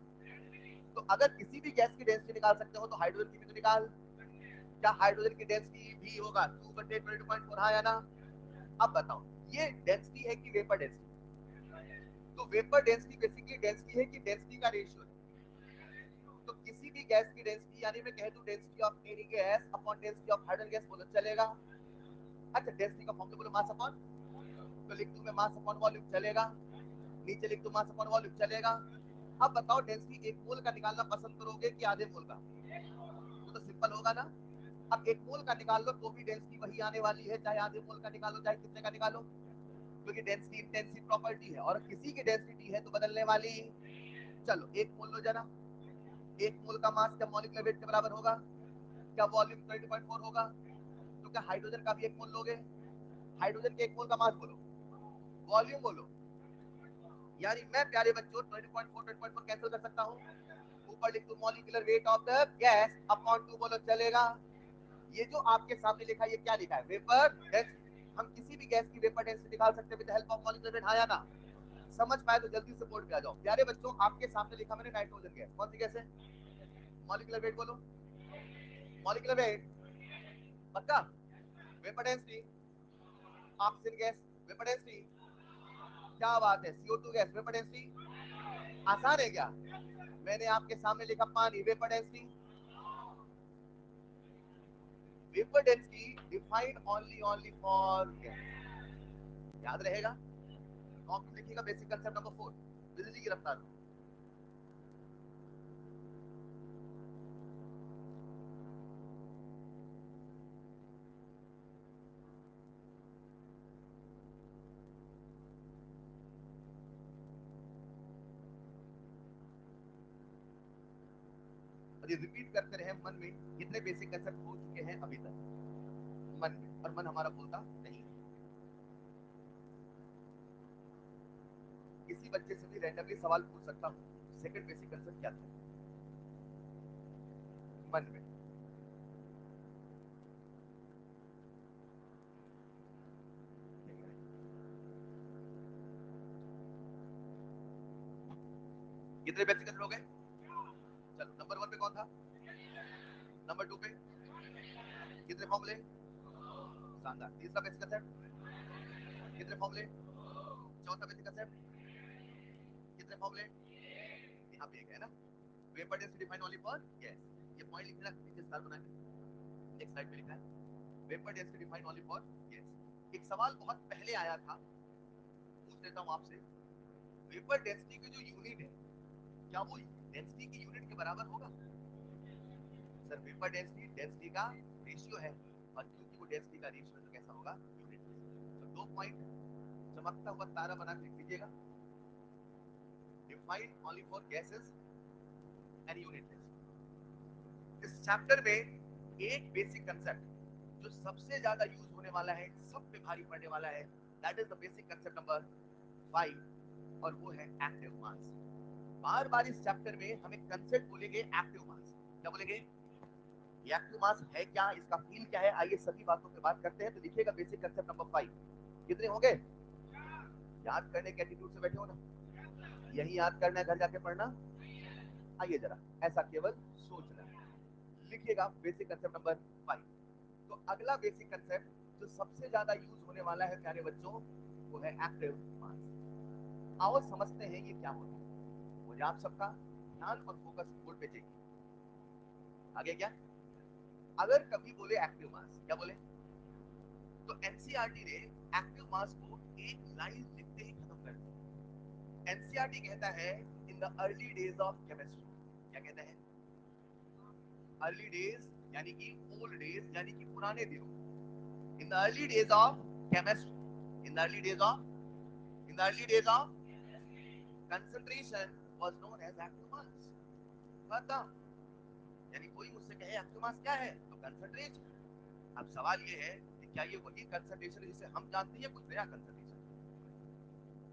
तो अगर किसी भी गैस की डेंसिटी निकाल सकते हो तो हाइड्रोजन की भी तो निकाल। क्या हाइड्रोजन की डेंसिटी भी होगा 2/22.4, हाँ या ना? अब बताओ, ये डेंसिटी है कि वेपर डेंसिटी? तो वेपर डेंसिटी बेसिकली डेंसिटी है कि डेंसिटी का रेशियो है। तो किसी भी गैस की डेंसिटी, यानी मैं कह दूं density of any gas upon density of hydrogen gas, बोलो चलेगा? अच्छा, डेंसिटी का फॉर्मूला बोलो मास अपॉन, तो लिख दूं मैं मास अपॉन वॉल्यूम, चलेगा? नीचे लिख दूं मास अपॉन वॉल्यूम, चलेगा? अब बताओ, डेंसिटी 1 मोल का निकालना पसंद करोगे कि आधे मोल का? तो सिंपल होगा ना। अब 1 मोल का निकाल लो तो भी डेंसिटी वही आने वाली है, चाहे आधे मोल का निकालो चाहे कितने का निकालो, क्योंकि डेंसिटी इंटेंसिव प्रॉपर्टी है, और किसी की डेंसिटी है तो बदलने वाली। चलो 1 मोल लो जरा। 1 मोल का मास क्या मॉलिक्यूलर वेट के बराबर होगा? क्या वॉल्यूम 20.4 होगा? तो क्या हाइड्रोजन का भी 1 मोल लोगे? हाइड्रोजन के 1 मोल का मास बोलो, वॉल्यूम बोलो। यानी मैं प्यारे बच्चों 20.4 कैंसिल कर सकता हूँ, ऊपर लिख दूं molecular weight of the gas upon 2, बोलो चलेगा? ये जो आपके सामने लिखा है ये क्या लिखा है? Vapour density. हम किसी भी गैस की वेपर डेंसिटी निकाल सकते हैं with help of molecular weight, हाँ या ना? समझ पाए तो जल्दी से बोर्ड पे आ जाओ। प्यारे बच्चों, आपके सामने लिखा मैंने नाइट्रोजन गैस, कौन सी गैस है? मॉलिक्यूलर वेट बोलो, मॉलिक्यूलर वेट, पक्का? Vapour density, oxygen gas vapour density, क्या बात है, CO2 गैस वेपर डेंसिटी। आसान है क्या? मैंने आपके सामने लिखा पानी vapour density, vapour density defined only for gas, याद रहेगा? कॉपी लिखिएगा, बेसिक कंसेप्ट नंबर 4, बिजली की रफ्तार। अरे रिपीट करते रहे मन में, कितने बेसिक कंसेप्ट हो चुके हैं अभी तक मन में, और मन हमारा बोलता नहीं। किसी बच्चे से भी रैंडमली सवाल पूछ सकता हूँ, सेकंड बेसिक कंसेप्ट क्या था मन में? कितने बेसिक कंसेप्ट हो गए? चलो नंबर 1 पे कौन था? नंबर 2 पे कितने फॉर्मूले? शानदार। तीसरा बेसिक कंसेप्ट कितने फॉर्मूले? चौथा बेसिक कंसेप्ट कितने फॉर्मूले? यहाँ पे एक है ना, vapour density define only for gas. ये पॉइंट लिखना नीचे स्टार बना के, नेक्स्ट स्लाइड पे लिखा है vapour density define only for gas. एक सवाल बहुत पहले आया था, पूछ लेता हूँ आपसे, वेपर डेंसिटी की जो यूनिट है, क्या वो डेंसिटी की यूनिट के बराबर होगा? सर वेपर डेंसिटी डेंसिटी का रेशियो है, और क्योंकि वो डेंसिटी का रेशियो है तो कैसा होगा? यूनिट। तो 2 पॉइंट चमकता हुआ तारा बना के लिख लीजिएगा, define only for gases and unit. इस चैप्टर में एक बेसिक कंसेप्ट जो सबसे ज्यादा यूज होने वाला है, सब पे भारी पड़ने वाला है, that is the basic concept number 5, और वो है एक्टिव मास। बार बार इस चैप्टर में हम एक कंसेप्ट बोलेंगे, एक्टिव मास। क्या बोलेंगे? एक्टिव मास है क्या, इसका फील क्या है, आइए सभी बातों पे बात करते हैं। तो लिखिएगा बेसिक कंसेप्ट नंबर 5, कितने होंगे? याद करने के एटीट्यूड से बैठे हो ना, यही याद करना है, घर जाके पढ़ना। आइए जरा, ऐसा केवल सोचना। लिखिएगा बेसिक कंसेप्ट नंबर 5। तो अगला बेसिक कंसेप्ट जो सबसे ज्यादा यूज होने वाला है प्यारे बच्चों, वो है एक्टिव मास। आओ समझते हैं ये क्या होता है। मुझे आप सबका ध्यान और फोकस बोर्ड पे चाहिए। आगे क्या? अगर कभी बोले एक्टिव मास, क्या बोले? तो एनसीईआरटी ने एक्टिव मास को एक लाइन लिखते ही खत्म कर दिया। एनसीईआरटी कहता है इन the early days of chemistry, क्या कहता है? अर्ली डेज यानी कि ओल्ड डेज यानी कि पुराने दिनों, in the early days of chemistry, in the early days of, in the early days of concentration was known as active mass. खत्म। यानी कोई मुझसे कहे एक्टिव मास क्या है तो कंसंट्रेशन। अब सवाल ये है कि क्या ये वही कंसंट्रेशन है जिसे हम जानते हैं, कुछ नया कंसंट्रेशन?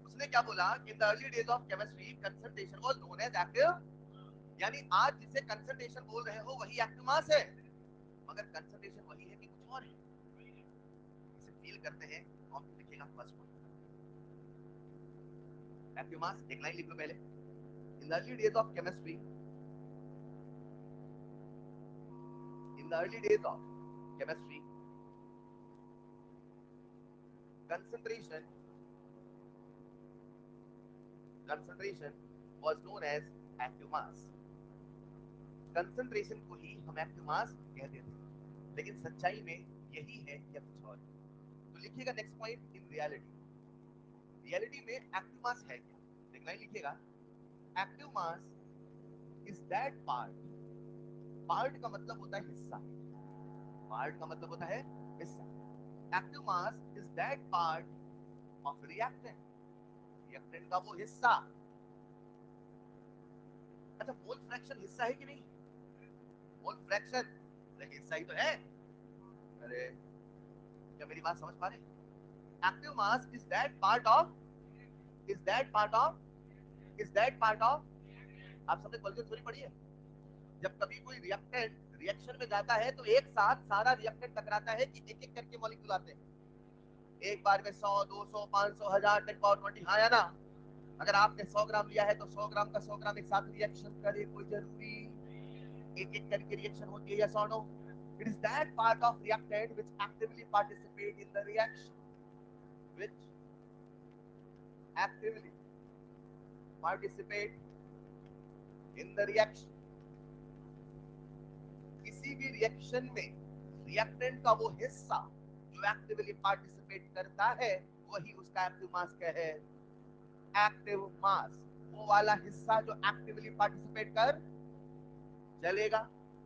उसने क्या बोला कि in the early days of chemistry concentration was known as active, यानी आज जिसे कंसंट्रेशन बोल रहे हो वही एक्टिव मास है, मगर कंसंट्रेशन वही है कि कुछ और है? इसे फील करते हैं। कॉपी लिखेगा फर्स्ट पॉइंट, एक्टिव मास, एक लाइन लिख लो पहले। इन the early days of chemistry, in the early days of chemistry, concentration was known as active mass। Concentration को ही हम एक्टिव मास कहते थे, लेकिन सच्चाई में यही है या कुछ और? तो लिखिएगा next point, in reality, reality में एक्टिव मास है क्या? एक लाइन लिखिएगा, active mass is that part, part का मतलब होता है हिस्सा, पार्ट का मतलब होता है हिस्सा। Active mass is that part of reactant, reactant का वो हिस्सा। अच्छा, मोल फ्रैक्शन हिस्सा है कि नहीं? मोल फ्रैक्शन हिस्सा ही तो है। अरे क्या मेरी बात समझ पा रहे? Active mass is that part of, is that part of, is that part of, आप सबने कॉलेज थोड़ी पढ़ी है? जब कभी कोई रिएक्टेंट रिएक्शन में जाता है तो एक साथ सारा रिएक्टेंट टकराता है कि एक एक करके मॉलिक्यूल आते हैं, एक बार में 100, 200, 500, 1000, 10 पावर 20, हाँ या ना? अगर आपने 100 ग्राम लिया है तो 100 ग्राम का 100 ग्राम एक साथ रिएक्शन करे, कोई जरूरी एक एक करके रिएक्शन होती है या so no? It is that part of reactant which actively participate in the reaction, which actively participate in the reaction. किसी भी रिएक्शन में रिएक्टेंट का वो हिस्सा जो एक्टिवली पार्टिसिपेट करता है वही उसका एक्टिव मास का है। एक्टिव मास वो वाला हिस्सा जो एक्टिवली पार्टिसिपेट कर चलेगा।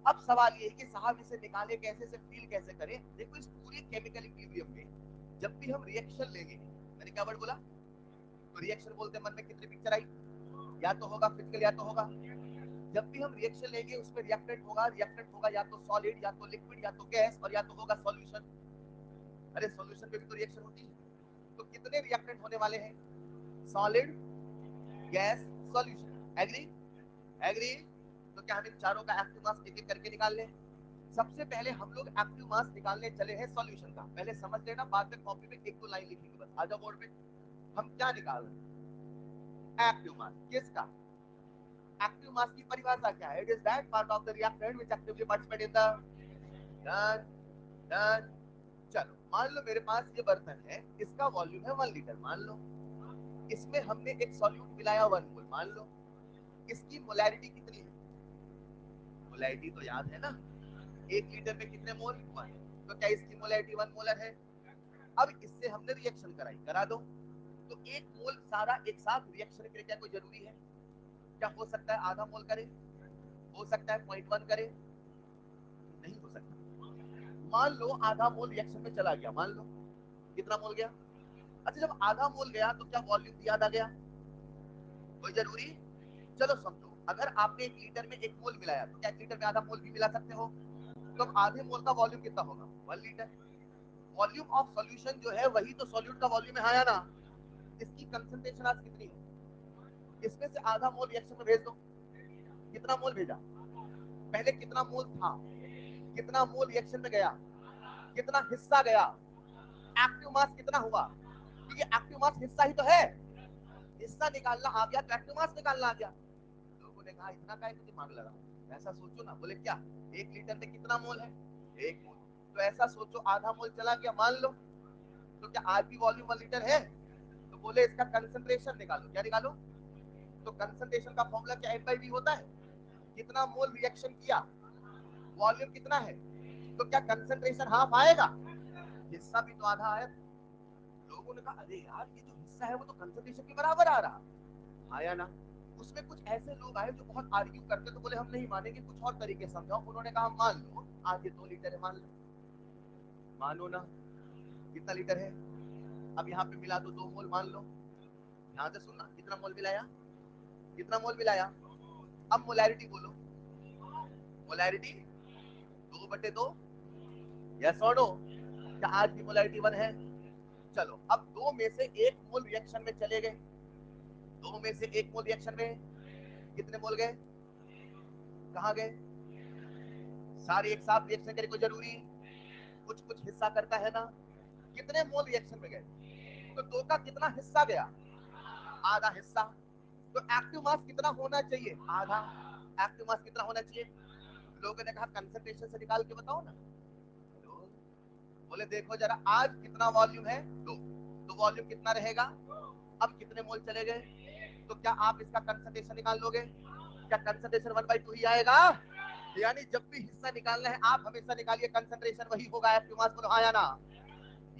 अब सवाल ये है कि साहब इसे निकाले कैसे, से फील कैसे करें? देखो, इस पूरी केमिकल इक्विलिब्रियम में जब भी हम रिएक्शन लेंगे, मैंने क्या वर्ड बोला? तो रिएक्शन बोलते मन में कितनी पिक्चर आई? या तो होगा फिजिकल या तो होगा, जब भी हम रिएक्शन लेंगे उसमें रिएक्टेंट होगा, रिएक्टेंट होगा या तो सॉलिड या तो लिक्विड या तो गैस और या तो होगा सॉल्यूशन। अरे सॉल्यूशन में भी तो रिएक्शन होती है, तो कितने रिएक्टेंट होने वाले हैं? Solid, gas, solution. Agree? Agree? तो क्या हम इन चारों का एक्टिव मास एक एक करके निकाल लें? सबसे पहले हम लोग एक्टिव मास निकालने चले हैं सॉल्यूशन का, पहले समझ लेना, बाद में कॉपी में एक दो लाइन लिखेंगे बस। आ जाओ बोर्ड पे। हम क्या निकाल रहे हैं? Active mass. किसका? एक्टिव मास की परिभाषा क्या है? It is that part of the reactant which actively participate in the, done, done. चलो मान लो मेरे पास ये बर्तन है, इसका वॉल्यूम है 1 लीटर मान लो, इसमें हमने एक सॉल्यूट मिलाया 1 मोल मान लो, इसकी मोलैरिटी कितनी है? मोलैरिटी तो याद है ना, 1 लीटर में कितने मोल? 1। तो क्या इसकी मोलैरिटी 1 मोलर है? अब इससे हमने रिएक्शन कराई, करा दो, तो 1 मोल सारा एक साथ रिएक्शन करे, क्या कोई जरूरी है? क्या हो सकता है आधा मोल करे, हो सकता है 0.1 करे, नहीं हो सकता। मान लो आधा मोल रिएक्शन में चला गया, मान लो कितना मोल गया? अच्छा, जब आधा मोल गया तो क्या वॉल्यूम याद आ गया? कोई जरूरी? चलो समझो, अगर आपने 1 लीटर में 1 मोल मिलाया तो क्या 1 लीटर में आधा मोल भी मिला सकते हो? तो अब आधे मोल का वॉल्यूम कितना होगा? 1 लीटर। वॉल्यूम ऑफ सॉल्यूशन जो है वही तो सॉल्यूट का वॉल्यूम है, ना? इसकी कंसंट्रेशन आज कितनी है? इसमें से आधा मोल रिएक्शन में भेज दो, कितना मोल भेजा? पहले कितना मोल था, कितना मोल रिएक्शन में गया, कितना हिस्सा गया, एक्टिव मास कितना हुआ? क्योंकि एक्टिव मास हिस्सा ही तो है, हिस्सा निकालना आ गया तो एक्टिव मास निकालना आ गया। लोगों ने कहा इतना काहे दिमाग लगा, ऐसा सोचो ना। बोले क्या 1 लीटर में कितना मोल है? 1 मोल। तो ऐसा सोचो आधा मोल चला गया मान लो, तो क्या आज भी वॉल्यूम 1 लीटर है? तो बोले इसका कंसंट्रेशन निकालो। क्या निकालो? तो कंसंट्रेशन का फॉर्मूला क्या N/V होता है? कितना मोल रिएक्शन किया, वॉल्यूम कितना है, तो क्या कंसंट्रेशन हाफ आएगा? हिस्सा भी तो आधा आया। लोगों ने कहा अरे यार ये जो हिस्सा है वो तो कंसंट्रेशन के बराबर आ रहा, आया ना। उसमें कुछ ऐसे लोग आए जो बहुत आर्ग्यू करते, तो बोले हम नहीं मानेंगे, कुछ और तरीके समझाओ। उन्होंने कहा मान लो आज ये 2 लीटर है, मान लो, मानो ना, कितना लीटर है, अब यहाँ पे मिला दो 2 मोल, मान लो, ध्यान से सुनना, कितना मोल मिलाया, कितना मोल मिलाया। अब मोलैरिटी बोलो, मोलैरिटी 2/2, यस और नो, क्या आज भी मोलैरिटी 1 है। चलो अब 2 में से 1 मोल रिएक्शन में चले गए, 2 में से 1 मोल रिएक्शन में, कितने मोल गए, कहां गए, सारे एक साथ रिएक्शन करे कोई जरूरी, कुछ कुछ हिस्सा करता है ना, कितने मोल रिएक्शन में गए, तो 2 का कितना हिस्सा गया, आधा हिस्सा। तो एक्टिव मास कितना होना चाहिए, आधा। एक्टिव मास कितना होना चाहिए, लोगों ने कहा कंसंट्रेशन से निकाल के बताओ ना। बोले देखो जरा, आज कितना वॉल्यूम है, 2, तो वॉल्यूम कितना रहेगा, अब कितने मोल चले गए, तो क्या आप इसका कंसंट्रेशन निकाल लोगे, क्या कंसंट्रेशन 1/2 ही आएगा। यानी जब भी हिस्सा निकालना है आप हमेशा निकालिए कंसंट्रेशन वही होगा, एक्टिव मास बोलो हाँ या ना।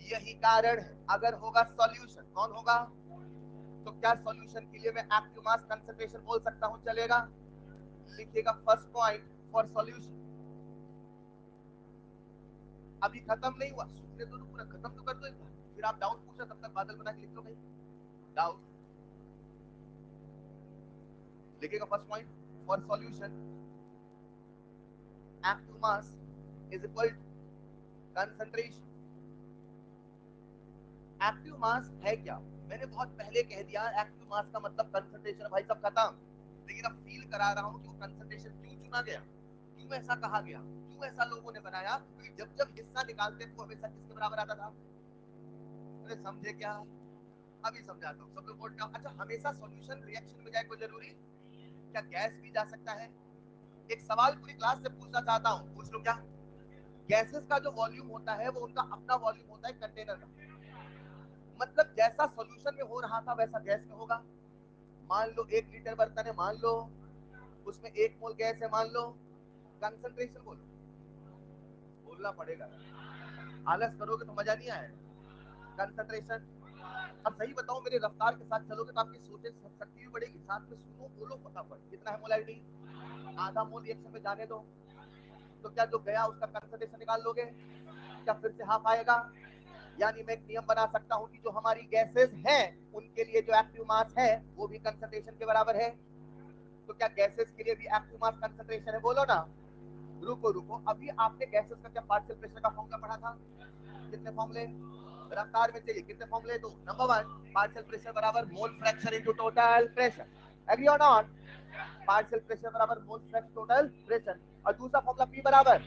यही कारण अगर होगा सॉल्यूशन, कौन होगा, तो क्या सॉल्यूशन के लिए मैं एक्टिव मास कंसंट्रेशन बोल सकता हूं, चलेगा। लिखिएगा फर्स्ट पॉइंट फॉर सॉल्यूशन। अभी खत्म नहीं हुआ, सुनने दो, पूरा खत्म तो कर दो एक बार, फिर आप डाउट पूछना, तब तक बादल बना के लिख लो भाई डाउट। लिखिएगा first point for solution, active mass is equal to concentration. Active mass है क्या, मैंने बहुत पहले कह दिया, एक्टिव मास का मतलब कंसंट्रेशन, भाई सब खत्म। लेकिन अब फील करा रहा हूं कि वो कंसंट्रेशन क्यों चुना गया, क्यों ऐसा कहा गया, क्यों ऐसा लोगों ने बनाया, क्योंकि जब जब हिस्सा निकालते थे वो हमेशा किसके बराबर आता था। अरे समझे क्या, अभी समझाता हूँ, सब लोग बोलते हैं अच्छा हमेशा सॉल्यूशन रिएक्शन में जाए कोई जरूरी, क्या गैस भी जा सकता है। एक सवाल पूरी क्लास से पूछना चाहता हूँ, पूछ लो क्या। गैसेस का जो वॉल्यूम होता है वो उनका अपना वॉल्यूम होता है कंटेनर का, मतलब जैसा सॉल्यूशन में हो रहा था वैसा गैस में होगा। मान लो 1 लीटर बर्तन है, मान लो उसमें 1 मोल गैस है, मान लो, कंसंट्रेशन बोलो, बोलना पड़ेगा, आलस करोगे तो मजा नहीं आएगा। कंसंट्रेशन, अब सही बताओ मेरे रफ्तार के साथ चलोगे तो आपकी सोचे शक्ति भी बढ़ेगी, साथ में सुनो बोलो फटाफट, कितना है मोलैरिटी, आधा मोल रिएक्शन में जाने दो, तो क्या जो गया उसका कंसंट्रेशन निकाल लोगे, क्या फिर से हाफ आएगा। यानी मैं एक नियम बना सकता हूं कि जो हमारी गैसेस हैं उनके लिए जो एक्टिव मास है वो भी कंसंट्रेशन के बराबर है। तो क्या गैसेस के लिए भी एक्टिव मास कंसंट्रेशन है, बोलो ना। रुको रुको, अभी आपने गैसेस का क्या पार्शियल प्रेशर का फॉर्मूला पढ़ा था, कितने फॉर्मूले, रफ्तार में चाहिए कितने फॉर्मूले, तो नंबर 1 पार्शियल प्रेशर बराबर mole fraction into total pressure, agree और नॉट। पार्शियल प्रेशर बराबर मोल फ्रैक्शन टोटल प्रेशर। और दूसरा फॉर्मूला पी बराबर,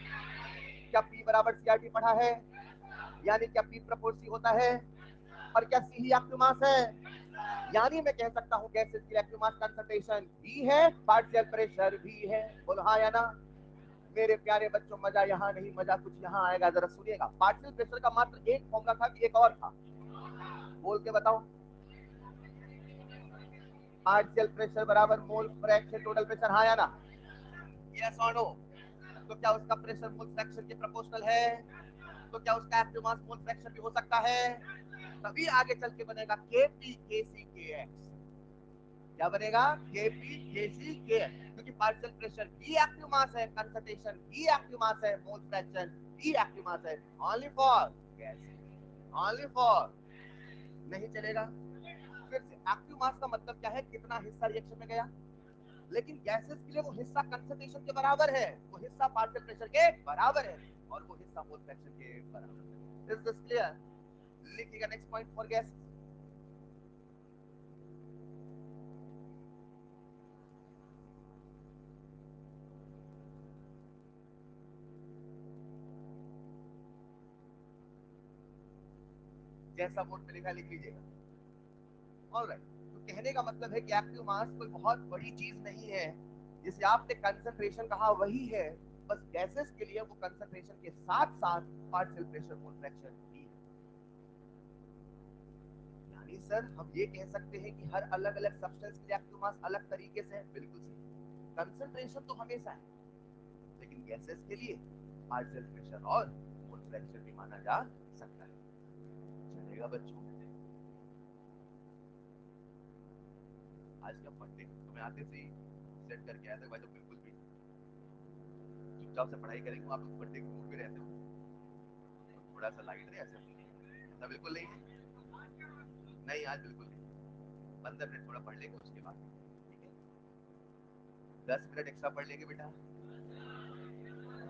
क्या पी बराबर सीआरटी पढ़ा है, यानी क्या पी प्रपोर्सी होता है, और क्या सी ही एक्टिव मास है। यानी मैं कह सकता हूं गैसेस की एक्टिव मास कंसंट्रेशन भी है, पार्शियल प्रेशर भी है, बोलो हाँ या ना। मेरे प्यारे बच्चों मजा यहाँ नहीं, मजा कुछ यहाँ आएगा, जरा सुनिएगा। पार्शियल प्रेशर का मात्र एक फॉर्मूला था कि एक और था, बोल के बताओ। पार्शियल प्रेशर बराबर मोल फ्रैक्शन टोटल प्रेशर, हाँ या ना, यस और नो। तो क्या उसका प्रेशर मोल फ्रैक्शन के प्रोपोर्शनल है, तो क्या उसका एक्टिव मास मोल फ्रैक्शन भी हो सकता है। तभी आगे चल के बनेगा केपी केसी के एक्स, क्या बनेगा, केपी केसी के एक्स, क्योंकि पार्शियल प्रेशर भी एक्टिव मास है, कंसंट्रेशन भी एक्टिव मास है, मोल फ्रैक्शन भी एक्टिव मास है, only for gas, only for, नहीं चलेगा। फिर से एक्टिव मास का मतलब क्या है, कितना हिस्सा रिएक्शन में गया, लेकिन गैसेस के लिए वो हिस्सा कंसंट्रेशन के बराबर है, वो हिस्सा पार्शियल प्रेशर के बराबर है, और वो हिस्सा मोल फ्रैक्शन के बराबर है। Is this clear. लिखिएगा नेक्स्ट पॉइंट फॉर गैस। जैसा बोर्ड पे लिखा लिख लीजिएगा, ऑलराइट। तो कहने का मतलब है कि एक्टिव मास कोई बहुत बड़ी चीज नहीं है, जिसे आपने कंसंट्रेशन कहा वही है, बस गैसेस के लिए वो कंसंट्रेशन के साथ साथ पार्शियल प्रेशर मोल फ्रैक्शन भी है। यानी सर हम ये कह सकते हैं कि हर अलग अलग सब्सटेंस के लिए एक्टिव मास अलग तरीके से है, बिल्कुल सही। कंसंट्रेशन तो हमेशा है, लेकिन गैसेस के लिए पार्शियल प्रेशर और मोल फ्रैक्शन भी माना जा सकता है, चलेगा बच्चों। आज क्या पढ़ने तो मैं आते से ही सेट करके आया था भाई, तो बिल्कुल भी चुपचाप से पढ़ाई करेंगे, आप लोग पढ़ने के मूड में रहते हो, थोड़ा सा लाइट रहे ऐसा बिल्कुल नहीं है। नहीं आज बिल्कुल नहीं, 15 मिनट थोड़ा पढ़ लेंगे उसके बाद, ठीक है? 10 मिनट एक्स्ट्रा पढ़ लेंगे बेटा।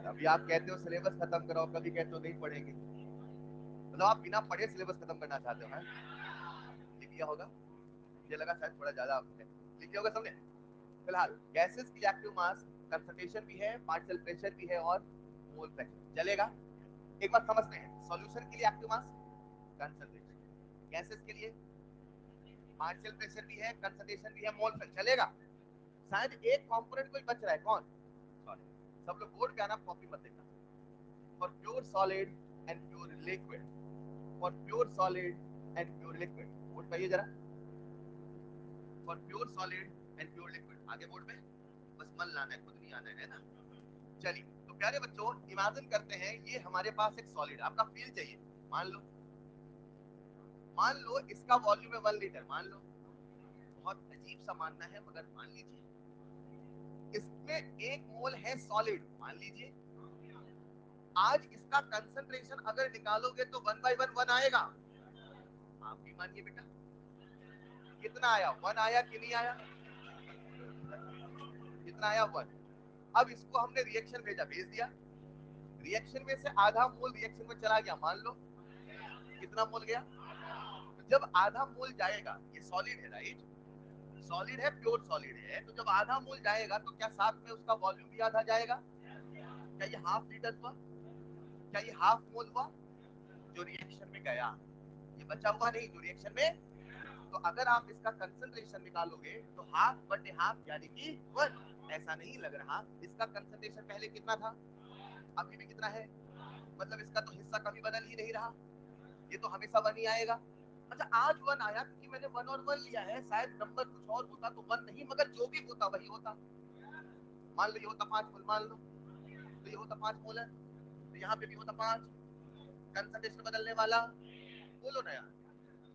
अभी आप कहते हो सिलेबस खत्म कराओ, कभी कहते हो नहीं पढ़ेंगे, मतलब आप बिना पढ़े सिलेबस खत्म करना चाहते हो, है? लिख लिया होगा, मुझे लगा शायद थोड़ा ज्यादा है, लिख लिया होगा सबने। फिलहाल गैसेस की एक्टिव मास कंसंट्रेशन भी है, पार्शियल प्रेशर भी है और मोल फ्रैक्शन चलेगा। एक बात समझते हैं, सॉल्यूशन के लिए एक्टिव मास कंसंट्रेशन, गैसेस के लिए पार्शियल प्रेशर भी है, कंसंट्रेशन भी है, मोल फ्रैक्शन चलेगा। शायद एक कंपोनेंट कोई बच रहा है, कौन? सॉलिड। सब लोग बोर्ड पे आना, कॉपी मत देखना। For pure solid and pure liquid, for pure solid and pure liquid, board पे जरा, for pure solid and pure liquid, आगे बोर्ड पे, बस मन लाना है, खुद नहीं आना है ना। चलिए तो प्यारे बच्चों, इमेजिन करते हैं ये हमारे पास एक सॉलिड, आपका फील चाहिए, मान लो इसका वॉल्यूम है 1 लीटर, मान लो, बहुत अजीब सा मानना है मगर मान लीजिए, इसमें 1 मोल है सॉलिड, मान लीजिए। आज इसका कंसंट्रेशन अगर निकालोगे तो 1/1 आएगा, आप भी मानिए बेटा। कितना आया? 1 आया कि नहीं आया? कितना आया? 1। अब इसको हमने रिएक्शन भेजा, भेज दिया, रिएक्शन में से आधा मोल रिएक्शन में चला गया, मान लो कितना मोल गया? तो जब आधा मोल जाएगा, ये सॉलिड है राइट, सॉलिड है, प्योर सॉलिड है, तो जब आधा मोल जाएगा तो क्या साथ में उसका वॉल्यूम भी आधा जाएगा? क्या ये हाफ लीटर हुआ? क्या ये हाफ मोल हुआ? जो रिएक्शन में गया, ये बचा हुआ नहीं जो रिएक्शन में। तो अगर आप इसका कंसंट्रेशन निकालोगे तो हाफ बटे हाफ यानी कि 1। ऐसा नहीं लग रहा, इसका कंसंट्रेशन पहले कितना था, अभी भी कितना है, मतलब इसका तो हिस्सा कभी बदल ही नहीं रहा, ये तो हमेशा 1 ही आएगा। अच्छा आज 1 आया क्योंकि मैंने 1 और 1 लिया है, शायद नंबर कुछ और होता तो 1 नहीं, मगर जो भी होता वही होता। मान लो ये होता 5 मोल, मान लो तो ये होता 5 मोल है, तो यहाँ पे भी होता 5, कंसंट्रेशन बदलने वाला, बोलो ना यार।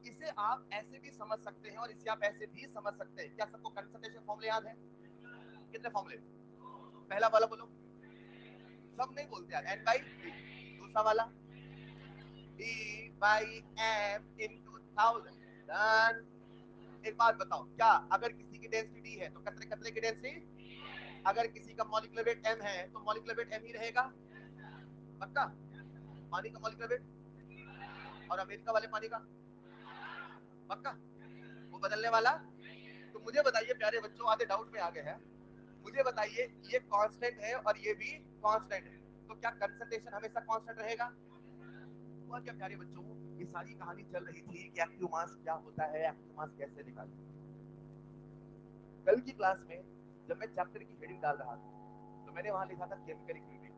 इसे आप ऐसे भी समझ सकते हैं और इसे आप ऐसे भी समझ सकते हैं। क्या सबको कंसंट्रेशन फॉर्मूला याद है? कितने फॉर्मूले? पहला वाला बोलो, सब नहीं बोलते यार, एन बाई टी। दूसरा वाला डी बाई एम इनटू 1000। एक बात बताओ, क्या अगर किसी की डेंसिटी डी है तो कतरे कतरे की डेंसिटी, अगर किसी का मॉलिक्यूलर वेट m है तो मॉलिक्यूलर वेट m ही रहेगा, पक्का? पानी का मॉलिक्यूलर वेट और अमेरिका वाले पानी का, पक्का? वो बदलने वाला? तो मुझे बताइए प्यारे बच्चों, आधे डाउट में आ गए हैं, मुझे बताइए ये कांस्टेंट है और ये भी कांस्टेंट है, तो क्या कंसंट्रेशन हमेशा कांस्टेंट रहेगा? हुआ क्या प्यारे बच्चों, ये सारी कहानी चल रही थी कि एक्टिव मास क्या होता है, एक्टिव मास कैसे निकालते हैं। कल की क्लास में जब मैं चैप्टर की हेडिंग डाल रहा था तो मैंने वहां लिखा था केमिकल इक्विलिब्रियम,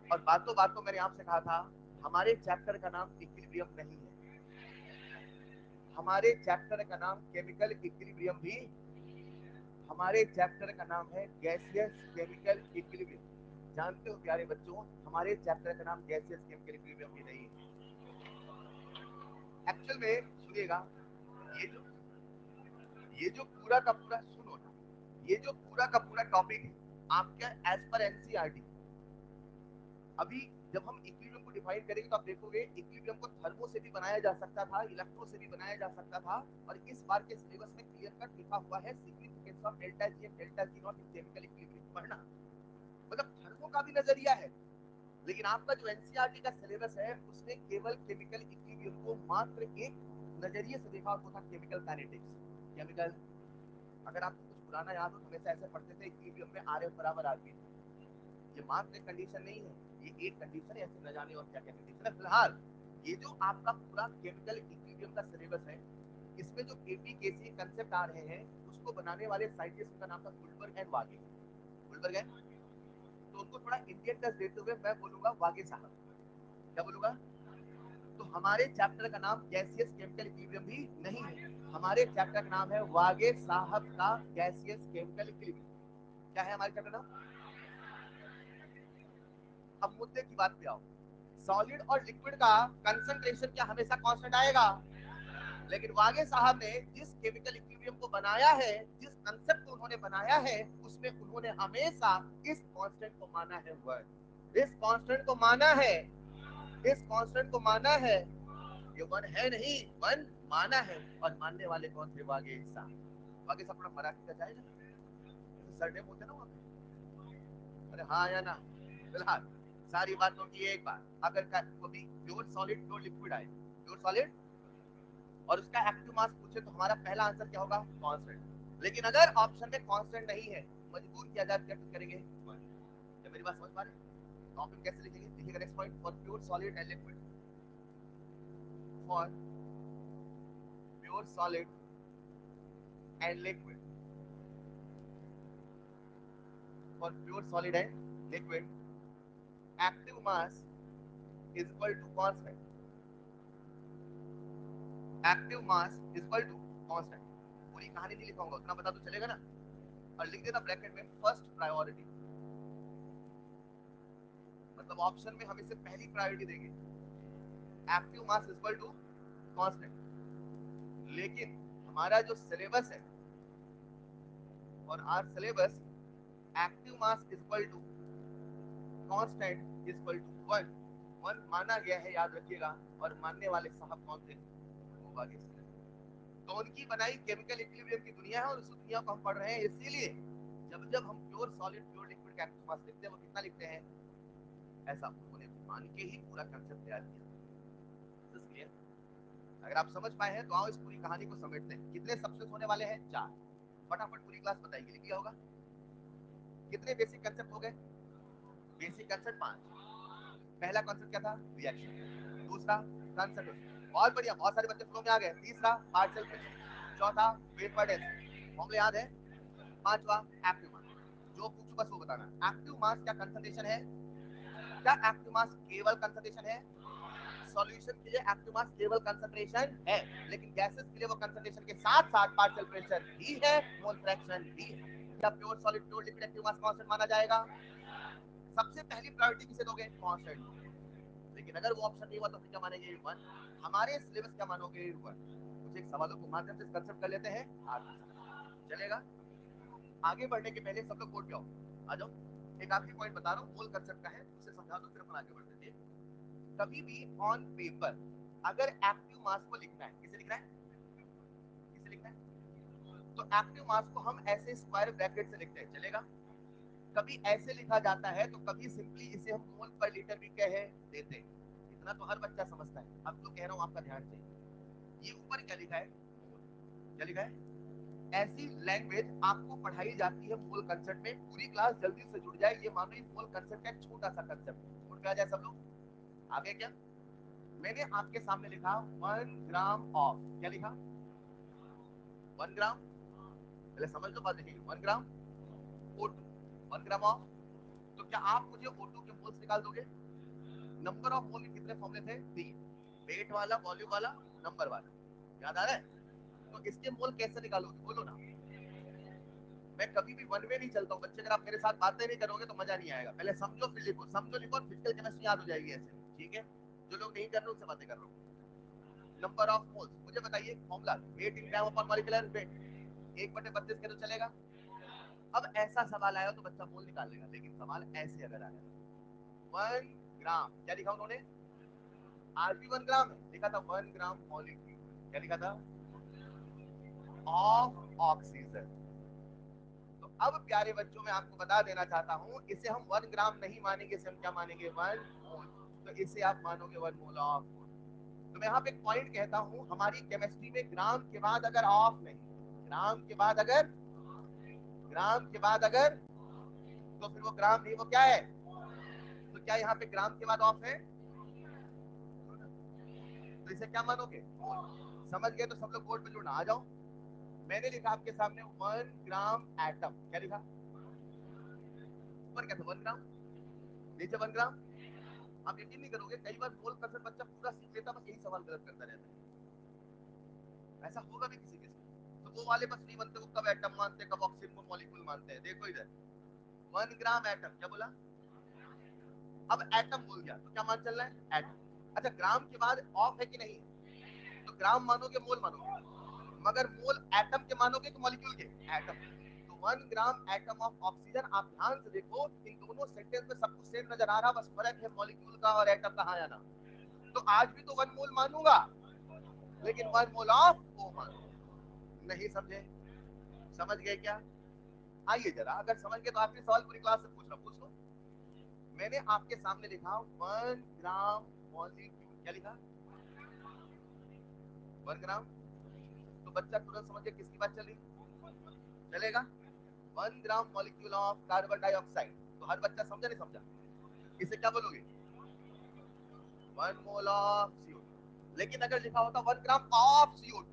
और बातों बातों मैंने आपसे कहा था हमारे चैप्टर का नाम इक्विलिब्रियम नहीं है, हमारे चैप्टर का नाम केमिकल इक्विलिब्रियम भी, हमारे चैप्टर का नाम है गैसियस केमिकल इक्विलिब्रियम। जानते हो प्यारे बच्चों, हमारे चैप्टर का नाम गैसियस केमिकल इक्विलिब्रियम भी नहीं है। एक्चुअल में सुनिएगा, ये जो ये जो पूरा का पूरा, सुनो ना, ये जो पूरा का पूरा टॉपिक है आपका एज पर एनसीईआरटी, अभी जब हम इक्विलिब्रियम को डिफाइन करेंगे तो आप देखोगे इक्विलिब्रियम को थर्मो से भी बनाया जा सकता था, इलेक्ट्रो से भी बनाया जा सकता था, और इस बार के सिलेबस में क्लियर कट लिखा हुआ है significance of delta G and delta G not in chemical equilibrium, पढ़ना। मतलब थर्मो का भी नजरिया है, लेकिन आपका जो एनसीईआरटी का सिलेबस है उसने केवल केमिकल इक्विलिब्रियम को मात्र एक नजरिए से देखा, वो था केमिकल काइनेटिक्स। केमिकल, अगर आपको कुछ पुराना याद हो तो हमेशा ऐसे पढ़ते थे इक्विलिब्रियम में आर एफ बराबर आर पी, ये मात्र एक कंडीशन नहीं है, ये एक कंडीशन है, ऐसे न जाने और क्या क्या कंडीशन है। फिलहाल ये जो आपका पूरा केमिकल इक्विलिब्रियम का सिलेबस है, इसमें जो एपीकेसी कंसेप्ट आ रहे हैं उसको बनाने वाले साइंटिस्ट का नाम था Guldberg and Waage, Guldberg and, तो उनको थोड़ा इंडियन टच देते हुए मैं बोलूंगा वागे साहब, क्या बोलूंगा? तो हमारे चैप्टर का नाम गैसियस केमिकल इक्विलिब्रियम भी नहीं है, हमारे चैप्टर का नाम है वागे साहब का गैसियस केमिकल इक्विलिब्रियम। क्या है हमारे चैप्टर नाम? अब मुद्दे की बात पे आओ, सॉलिड और लिक्विड का कंसंट्रेशन क्या हमेशा कांस्टेंट आएगा? लेकिन वागे साहब ने जिस केमिकल इक्विलिब्रियम को बनाया है, जिस कंसेप्ट को उन्होंने बनाया है, उसमें उन्होंने हमेशा इस कांस्टेंट को माना है। वन, इस कांस्टेंट को माना है, इस कांस्टेंट को माना है। ये वन है नहीं, वन माना है। और मानने वाले कौन थे? वागे साहब। वागे साहब थोड़ा मराठी का जाएगा, सरनेम होते ना वहां पे। अरे हाँ या ना? फिलहाल सारी बातों की एक बात, अगर कभी प्योर सॉलिड प्योर लिक्विड आए, प्योर सॉलिड, और उसका एक्टिव मास पूछे तो हमारा पहला आंसर क्या होगा? कांस्टेंट। लेकिन अगर ऑप्शन में कांस्टेंट नहीं है, मजबूर किया जाए, क्या करेंगे? क्या मेरी बात समझ पा रहे हैं? तो ऑप्शन कैसे लिखेंगे? देखिएगा next point, for pure solid and liquid, for pure solid and liquid, for pure solid and liquid, active mass is equal to constant, active mass is equal to constant. पूरी कहानी नहीं लिखाऊंगा, उतना बता तो चलेगा ना? और लिख देना ब्रैकेट में फर्स्ट प्रायोरिटी, मतलब ऑप्शन में हम इसे पहली प्रायोरिटी देंगे, active mass is equal to constant. लेकिन हमारा जो सिलेबस है और our syllabus, active mass is equal to constant is equal to one, one माना गया है, याद रखिएगा। और मानने वाले साहब कौन थे? वो आगे। तो उनकी बनाई केमिकल इक्विलिब्रियम की दुनिया है, और उस दुनिया को हम पढ़ रहे हैं। इसीलिए जब जब हम प्योर सॉलिड प्योर लिक्विड का एक्टिव मास लिखते हैं, वो कितना लिखते हैं? ऐसा उन्होंने मान के ही पूरा कंसेप्ट तैयार किया। अगर आप समझ पाए हैं तो आओ इस पूरी कहानी को समेटते हैं। कितने सबसेट होने वाले हैं? 4। फटाफट पूरी क्लास बताएगी, लिख लिया होगा। कितने बेसिक कंसेप्ट हो गए? Basic concept 5। पहला कंसेप्ट क्या था? रिएक्शन। दूसरा कंसंट्रेशन, बहुत बढ़िया, बहुत सारे बच्चे फ्लो में आ गए। तीसरा पार्शियल फ्रिक्शन। चौथा वेपर डेंसिटी, फॉर्मूला याद है। पांचवा एक्टिव मास। जो पूछूं बस वो बताना। एक्टिव मास क्या कंसंट्रेशन है? क्या एक्टिव मास केवल कंसंट्रेशन है? सॉल्यूशन के लिए एक्टिव मास केवल कंसंट्रेशन है, लेकिन गैसेस के लिए वो कंसंट्रेशन के साथ साथ पार्शियल प्रेशर भी है, मोल फ्रैक्शन भी है। क्या pure solid pure liquid active mass constant माना जाएगा? सबसे पहली प्रायोरिटी किसे दोगे? कांस्टेंट। लेकिन अगर वो ऑप्शन नहीं हुआ तो फिर क्या मानेंगे? वन। हमारे सिलेबस क्या मानोगे? वन। कुछ एक सवालों के माध्यम से कंसेप्ट कर लेते हैं, आगे चलेगा। आगे बढ़ने के पहले सब लोग बोर्ड पे आओ, आ जाओ। एक आखिरी पॉइंट बता रहा हूँ, मूल कंसेप्ट का है, उसे समझा दो, फिर अपन आगे बढ़ते हैं। कभी भी ऑन पेपर अगर एक्टिव मास को लिखना है, किसे लिखना है? किसे लिखना है? तो एक्टिव मास को हम ऐसे स्क्वायर ब्रैकेट से लिखते हैं, चलेगा? कभी ऐसे लिखा जाता है, तो कभी सिंपली इसे हम मोल पर लीटर भी कह देते हैं। इतना तो हर बच्चा समझता है। अब जो कह रहा हूं आपका ध्यान चाहिए। ये ऊपर क्या लिखा है? क्या लिखा है? ऐसी लैंग्वेज आपको पढ़ाई जाती है मोल कंसेप्ट में। पूरी क्लास जल्दी से जुड़ जाए। ये मानो मोल कंसेप्ट का एक छोटा सा कंसेप्ट, जुड़ पे आ जाए सब लोग। आगे क्या मैंने आपके सामने लिखा? 1 ग्राम ऑफ, क्या लिखा? 1 ग्राम, पहले समझ लो बात। देखिए 1 ग्राम O2, 1 ग्राम ऑफ। तो क्या आप मुझे O2 के मोल्स निकाल दोगे? नंबर ऑफ मोल के कितने फॉर्मूले थे? 3। वेट वाला, वॉल्यूम वाला, नंबर वाला। याद आ रहा है? तो इसके मोल कैसे निकालोगे? बोलो ना। मैं कभी भी वन वे नहीं चलता हूँ बच्चे। अगर आप मेरे साथ बातें नहीं करोगे तो मजा नहीं आएगा। पहले समझो फिर लिखो, समझो लिखो, फिजिकल केमिस्ट्री याद हो जाएगी ऐसे, ठीक है? जो लोग नहीं कर रहे उनसे बातें कर रहा हूँ। नंबर ऑफ मोल्स मुझे बताइए, formula wait in gram upon molecular wait, 1/32 के तो चलेगा। अब ऐसा सवाल आया तो बच्चा मोल निकाल लेगा, लेकिन सवाल ऐसे अगर आया, 1 ग्राम, क्या लिखा उन्होंने? आज भी 1 ग्राम है, लिखा था 1 ग्राम मॉलिक्यूल, क्या लिखा था? Of oxygen. तो अब प्यारे बच्चों मैं आपको बता देना चाहता हूं, इसे हम 1 ग्राम नहीं मानेंगे, इसे हम क्या मानेंगे? 1 मोल। तो इसे आप मानोगे 1 मोल ऑफ। तो मैं यहाँ पे एक पॉइंट कहता हूं, हमारी केमिस्ट्री में ग्राम के बाद अगर ऑफ नहीं, ग्राम के बाद अगर, ग्राम के बाद अगर, तो फिर वो ग्राम नहीं, वो क्या है? तो क्या यहाँ पे ग्राम के बाद ऑफ है? तो इसे क्या मानोगे? समझ गए तो सब लोग बोर्ड पे जुड़ना, आ जाओ। मैंने लिखा आपके सामने 1 ग्राम एटम, क्या लिखा? ऊपर क्या था? 1 ग्राम, नीचे 1 ग्राम। आप यकीन नहीं करोगे, कई बार मोल कंसेप्ट बच्चा पूरा सीख लेता, बस यही सवाल गलत करता रहता है। ऐसा होगा भी किसी के साथ, तो वो वाले बस नहीं बनते, वो कब एटम मानते हैं, कब ऑक्सीजन को मॉलिक्यूल मानते हैं। देखो इधर 1 ग्राम एटम, क्या बोला? अब एटम बोल गया तो क्या मान चल रहा है? एटम। अच्छा, ग्राम के बाद ऑफ है कि नहीं? तो ग्राम मानोगे मोल मानोगे, मगर मोल एटम के मानोगे कि मॉलिक्यूल के? एटम। तो 1 ग्राम एटम ऑफ ऑक्सीजन, आप ध्यान से देखो इन दोनों सेंटेंस में सब कुछ सेम नजर आ रहा, बस फर्क है मॉलिक्यूल का और एटम का, हाँ या ना? तो आज भी तो 1 मोल मानूंगा, लेकिन 1 मोल ऑफ ओ मानूंगा। नहीं समझे? समझ गए क्या? आइए जरा, अगर समझ गए तो आखिरी सवाल पूरी क्लास से पूछ रहा, पूछ लो। मैंने आपके सामने लिखा 1 ग्राम मॉलिक्यूल, क्या लिखा? 1 ग्राम। तो बच्चा तुरंत समझ गया किसकी बात चल रही? चलेगा? 1 gram molecule of carbon dioxide. तो हर बच्चा समझा नहीं समझा? इसे क्या बोलोगे? 1 मोल ऑफ CO2। लेकिन अगर लिखा होता 1 ग्राम ऑफ CO2,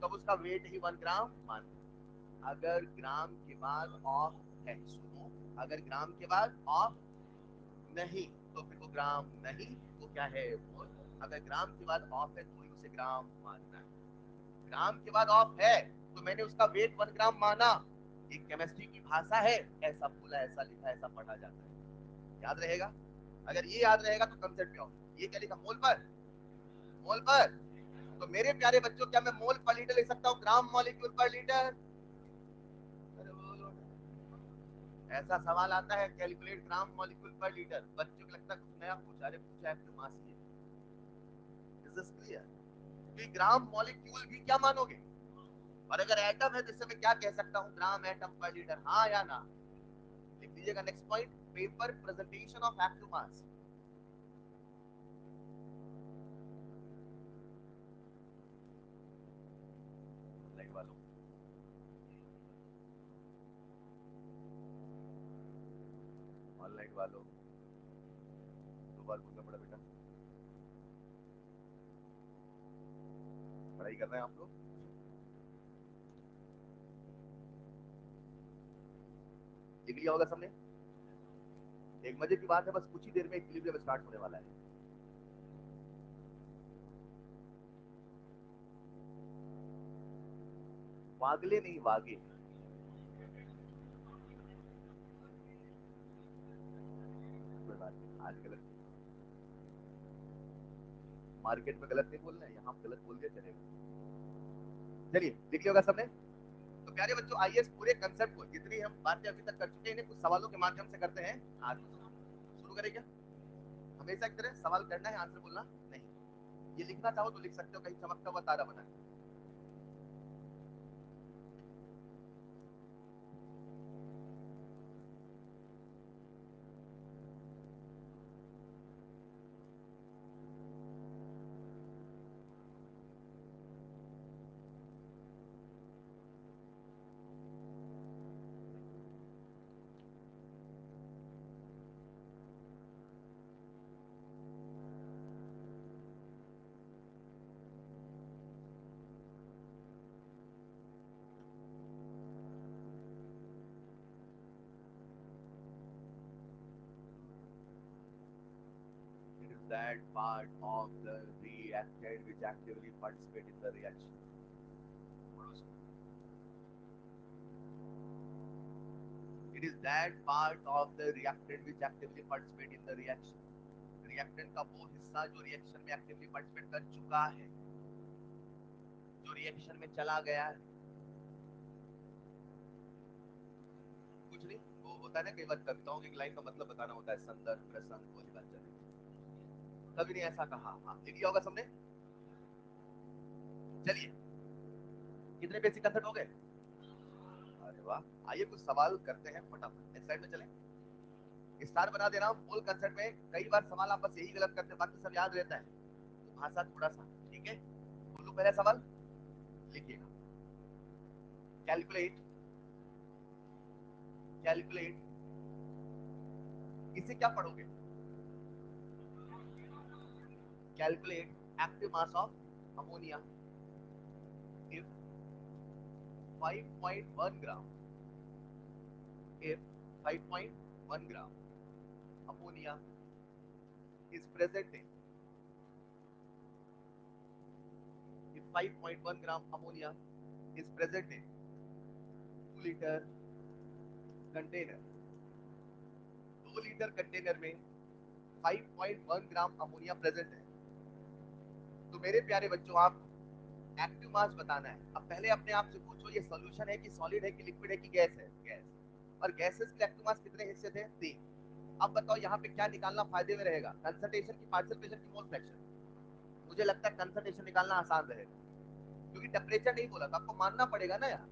तब उसका वेट ही 1 ग्राम मान। अगर ग्राम के बाद ऑफ है, सुनो, अगर ग्राम के बाद ऑफ नहीं तो फिर वो ग्राम नहीं, वो क्या है? मोल। अगर ग्राम के बाद ऑफ है तो ही उसे ग्राम मानना है। ग्राम के बाद ऑफ है तो मैंने उसका वेट 1 ग्राम माना। एक केमिस्ट्री की भाषा है, ऐसा बोला, ऐसा लिखा, ऐसा पढ़ा जाता है। याद रहेगा? अगर ये याद रहेगा तो कंसेप्ट पे आओ। ये क्या लिखा? मोल पर। मोल पर। तो मेरे प्यारे बच्चों, क्या मैं मोल पर लीटर लिख सकता हूँ ग्राम मॉलिक्यूल पर लीटर? अरे बोलो। ऐसा सवाल आता है, कैलकुलेट ग्राम मॉलिक्यूल पर लीटर। बच्चों को लगता है कुछ नया पूछा, अरे पूछा है तो मासी है। Is this clear? कि ग्राम मॉलिक्यूल भी क्या मानोगे? और अगर एटम है तो इससे मैं क्या कह सकता हूँ? ग्राम एटम पर लीटर, हाँ या ना? लिख दीजिएगा next point, paper presentation of active mass. Light वालों, ऑनलाइन वालों, दो बार बोलना पड़ा बेटा। पढ़ाई कर रहे हैं आप लोग? लिख लिया होगा सबने? एक मजे की बात है, बस कुछ ही देर में इक्विलिब्रियम स्टार्ट होने वाला है। वागले नहीं, वागे। कोई बात नहीं, आज गलत, मार्केट में गलत नहीं बोलना है, यहाँ गलत बोल दिया चलेगा। चलिए, लिख लिया होगा सबने? तो प्यारे बच्चों, आइए इस पूरे कंसेप्ट को, जितनी हम बातें अभी तक कर चुके हैं, इन्हें कुछ सवालों के माध्यम से करते हैं। आज शुरू करें क्या? हमेशा की तरह सवाल करना है, आंसर बोलना नहीं। ये लिखना चाहो तो लिख सकते हो, कहीं चमकता हुआ तारा बना। It is that part of the reactant which actively participate in the reaction. It is that part of the reactant which actively participate in the reaction. Reactant का वो हिस्सा जो रिएक्शन में एक्टिवली पार्टिसिपेट कर चुका है, जो रिएक्शन में चला गया है। कुछ नहीं, वो होता है ना कई बार कविताओं की लाइन का मतलब बताना होता है, संदर्भ प्रसंग वाली बात चल रही। कभी नहीं ऐसा कहा, हाँ लिख लिया होगा सबने? चलिए, कितने बेसिक कंसेप्ट हो गए? अरे वाह, आइए कुछ सवाल करते हैं फटाफट। नेक्स्ट स्लाइड में चलें। स्टार बना दे रहा हूँ। मूल कंसेप्ट में कई बार सवाल आप बस यही गलत करते हैं, बाकी सब याद रहता है, तो भाषा थोड़ा सा, ठीक है? बोलो पहला सवाल, लिखिएगा। कैलकुलेट, कैलकुलेट, इसे क्या पढ़ोगे? Calculate active mass of ammonia if 5.1 gram, if 5.1 gram ammonia is present in, if 5.1 gram ammonia is present in 2 litre container, 2 litre container में 5.1 ग्राम अमोनिया प्रेजेंट है, तो मेरे प्यारे बच्चों, आप एक्टिव मास बताना है। अब पहले अपने आप से पूछो, ये सॉल्यूशन है कि सॉलिड है कि लिक्विड है कि गैस है? गैस। और गैसेस के एक्टिव मास कितने हिस्से थे? 3। अब बताओ यहाँ पे क्या निकालना फायदे में रहेगा, कंसंट्रेशन की, पार्शियल प्रेशर की, मोल फ्रैक्शन? मुझे लगता है कंसंट्रेशन निकालना आसान रहेगा, क्योंकि टेम्परेचर नहीं बोला तो आपको मानना पड़ेगा ना यार,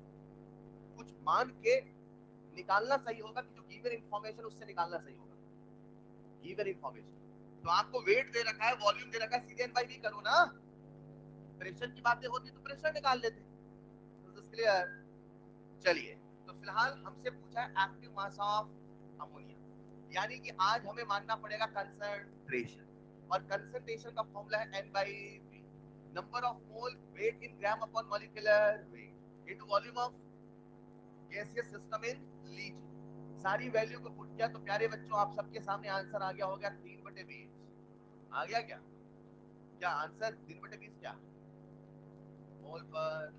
कुछ मान के निकालना सही होगा कि जो गिवन इंफॉर्मेशन उससे निकालना सही होगा। गिवन इंफॉर्मेशन तो आपको वेट दे रखा है, वॉल्यूम दे रखा है, सीधे एन बाई वी करो ना। प्रेशर की बातें होती तो प्रेशर निकाल लेते। तो क्लियर? चलिए, तो फिलहाल हमसे पूछा है एक्टिव मास ऑफ अमोनिया, यानी कि आज हमें मानना पड़ेगा कंसंट्रेशन, और कंसंट्रेशन का फॉर्मूला है N by V, number of mole, weight in gram upon molecular weight into volume of gaseous system in litre. सारी वैल्यू को पुट किया तो प्यारे बच्चों आप सबके सामने आंसर आ गया होगा 3/20। आ गया क्या? क्या आंसर 3/20 क्या? मोल पर।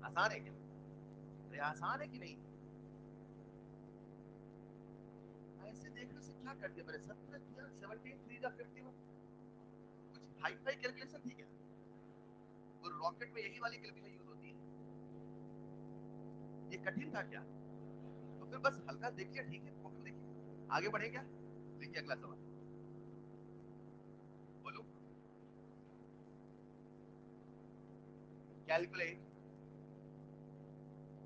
आसान है क्या? अरे आसान है कि नहीं? ऐसे देखने से क्या कर दिया मैंने? 17 किया, 17 3 जा 51। कुछ हाई फाई कैलकुलेशन थी क्या? वो रॉकेट में यही वाली कैलकुलेशन यूज होती है? ये कठिन था क्या? तो फिर बस हल्का देख लिया, ठीक है, कॉपी देखिए। आगे बढ़े क्या? देखिए अगला सवाल, बोलो। Calculate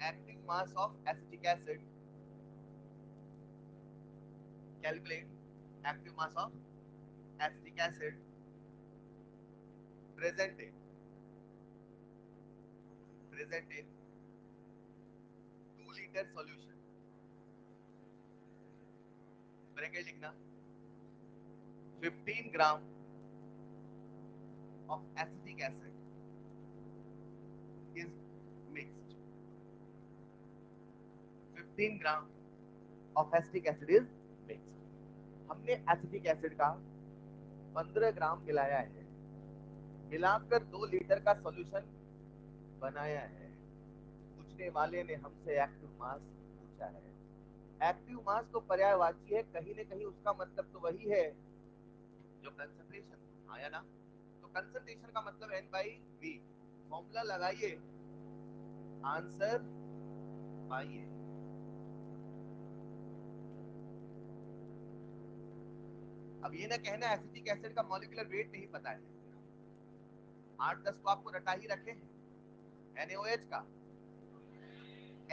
active mass of acetic acid. Calculate active mass of acetic acid present in 2 litre solution. Bracket लिखना, 15 ग्राम of acetic acid is mixed. 15 gram of acetic acid is mixed. हमने एसिटिक एसिड का 15 ग्राम मिलाया है, मिलाकर 2 लीटर का solution बनाया है। पूछने वाले ने हमसे एक्टिव मास पूछा है। एक्टिव मास तो पर्यायवाची है, कहीं न कहीं उसका मतलब तो वही है जो कंसंट्रेशन। आया ना? तो कंसंट्रेशन का मतलब एन बाई वी। फॉर्मूला लगाइए, आंसर पाइए। अब ये ना कहना एसिटिक एसिड का मॉलिक्यूलर वेट नहीं पता है। 8-10 तो आपको रटा ही रखे हैं। NaOH का,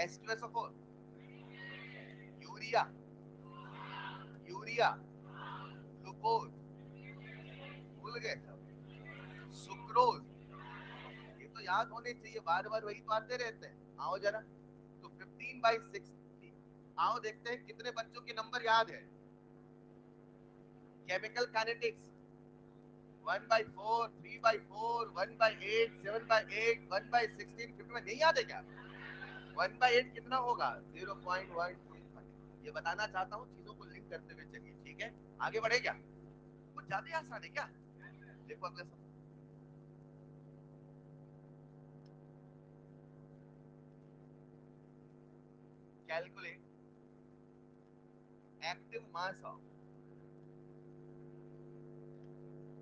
H2SO4, यूरिया, ग्लूकोज, भूल गए सब, सुक्रोज, ये तो याद होने चाहिए, बार बार वही तो आते रहते हैं। आओ जरा, तो 15/60। आओ देखते हैं कितने बच्चों के नंबर याद है। केमिकल काइनेटिक्स 1/4, 3/4, 1/8, 7/8, 1/16, 50 में नहीं याद है क्या? 1/8 कितना होगा? 0.125। ये बताना चाहता हूँ, चीजों को लिंक करते हुए चलिए, ठीक है? आगे बढ़े क्या? कुछ ज्यादा आसान है क्या? देखो अगला सवाल, calculate active mass of,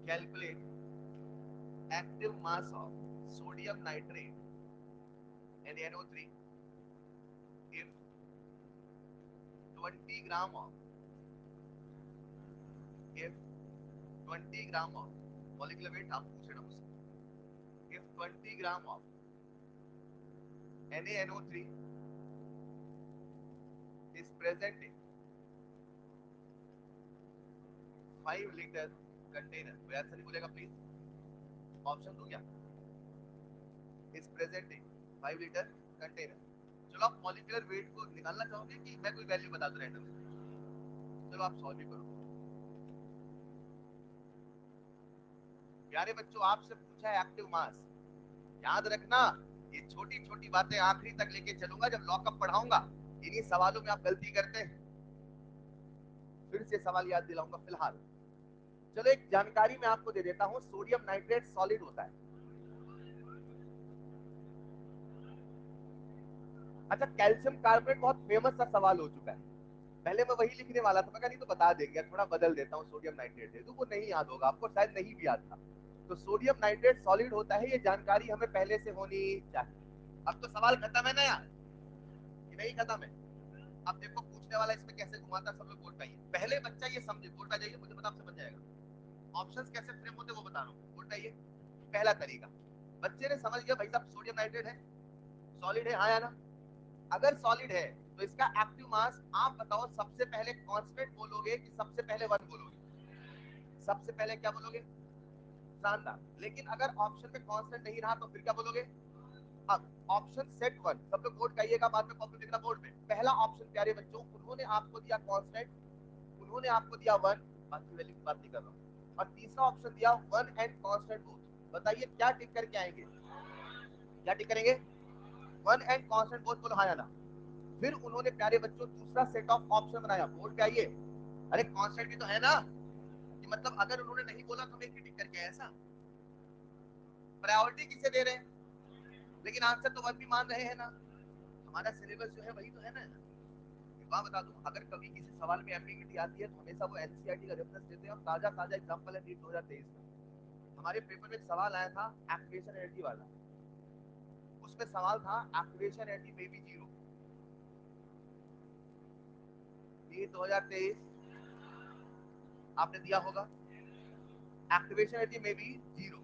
calculate active mass of sodium nitrate NaNO3 if 20 gram of, if 20 gram of molecular weight आप पूछे ना मुझसे, if 20 gram of NaNO3 is present in 5 litre container, कोई ऐसा नहीं बोलेगा प्लीज। ऑप्शन दूं क्या? Is present in 5 litre container. चलो आप मॉलिक्यूलर वेट को निकालना चाहोगे कि मैं कोई वैल्यू बता दूं रैंडम? चलो आप सॉल्व ही करो। प्यारे बच्चों, आपसे पूछा है एक्टिव मास, याद रखना ये छोटी छोटी बातें आखिरी तक लेके चलूंगा, जब लॉकअप पढ़ाऊंगा। इन्हीं सवालों में आप गलती करते हैं, फिर से सवाल याद दिलाऊंगा। फिलहाल चलो एक जानकारी मैं आपको दे देता हूं, सोडियम नाइट्रेट सॉलिड होता है। अच्छा, कैल्शियम कार्बोनेट बहुत फेमस सा सवाल हो चुका है, पहले मैं वही लिखने वाला था, मगर नहीं तो बता देंगे, थोड़ा बदल देता हूँ। सोडियम नाइट्रेट है तो वो नहीं याद होगा आपको, शायद नहीं भी याद था। तो सोडियम नाइट्रेट सॉलिड होता है, ये जानकारी हमें पहले से होनी चाहिए। अब तो सवाल खत्म है ना यार, कि नहीं खत्म है? अब देखो पूछने वाला इसमें कैसे घुमाता, सब लोग बोल पाइए। पहले बच्चा ये समझे, बोल पाइए, मुझे पता आप समझ जाएगा। ऑप्शंस कैसे फ्रेम होते वो बता रहा हूँ, बोल पाइए। पहला तरीका, बच्चे ने समझ गया भाई साहब सोडियम नाइट्रेट है, सॉलिड है, हाँ या ना? अगर सॉलिड है तो इसका एक्टिव मास, आप बताओ सबसे पहले कांस्टेंट बोलोगे कि सबसे पहले वन बोलोगे? सबसे पहले क्या बोलोगे? शानदार। लेकिन अगर ऑप्शन में कांस्टेंट नहीं रहा तो फिर क्या बोलोगे? अब ऑप्शन सेट वन, सब लोग कोड कहिएगा, बाद में कॉपी लिखना बोर्ड पे। पहला ऑप्शन प्यारे बच्चों, उन्होंने आपको दिया कांस्टेंट, उन्होंने आपको दिया वन, बाकी वैल्यू की बात नहीं कर रहा हूं, और तीसरा ऑप्शन दिया वन एंड कांस्टेंट बोथ। बताइए क्या टिक करके आएंगे? क्या टिक करेंगे? वन एंड कांस्टेंट बोथ, बोलो हाँ या ना? फिर उन्होंने प्यारे बच्चों दूसरा सेट ऑफ ऑप्शन बनाया, बोर्ड पे आइए। अरे कांस्टेंट भी तो है ना, कि मतलब अगर उन्होंने नहीं बोला तो हमें टिक करके, ऐसा प्रायोरिटी किसे दे रहे हैं? लेकिन आंसर तो वन भी मान रहे हैं ना। हमारा सिलेबस जो है वही तो है ना। एक बात बता दूं, अगर कभी किसी सवाल में एम्बिग्यूटी आती है तो हमेशा वो एनसीईआरटी का रेफरेंस देते हैं। और ताजा ताजा एग्जांपल है नीट 2023 का। हमारे पेपर में एक सवाल आया था एक्टिवेशन एनर्जी वाला। उसमें सवाल था एक्टिवेशन एनर्जी में बी जीरो। नीट 2023 आपने दिया होगा, एक्टिवेशन एनर्जी में बी जीरो।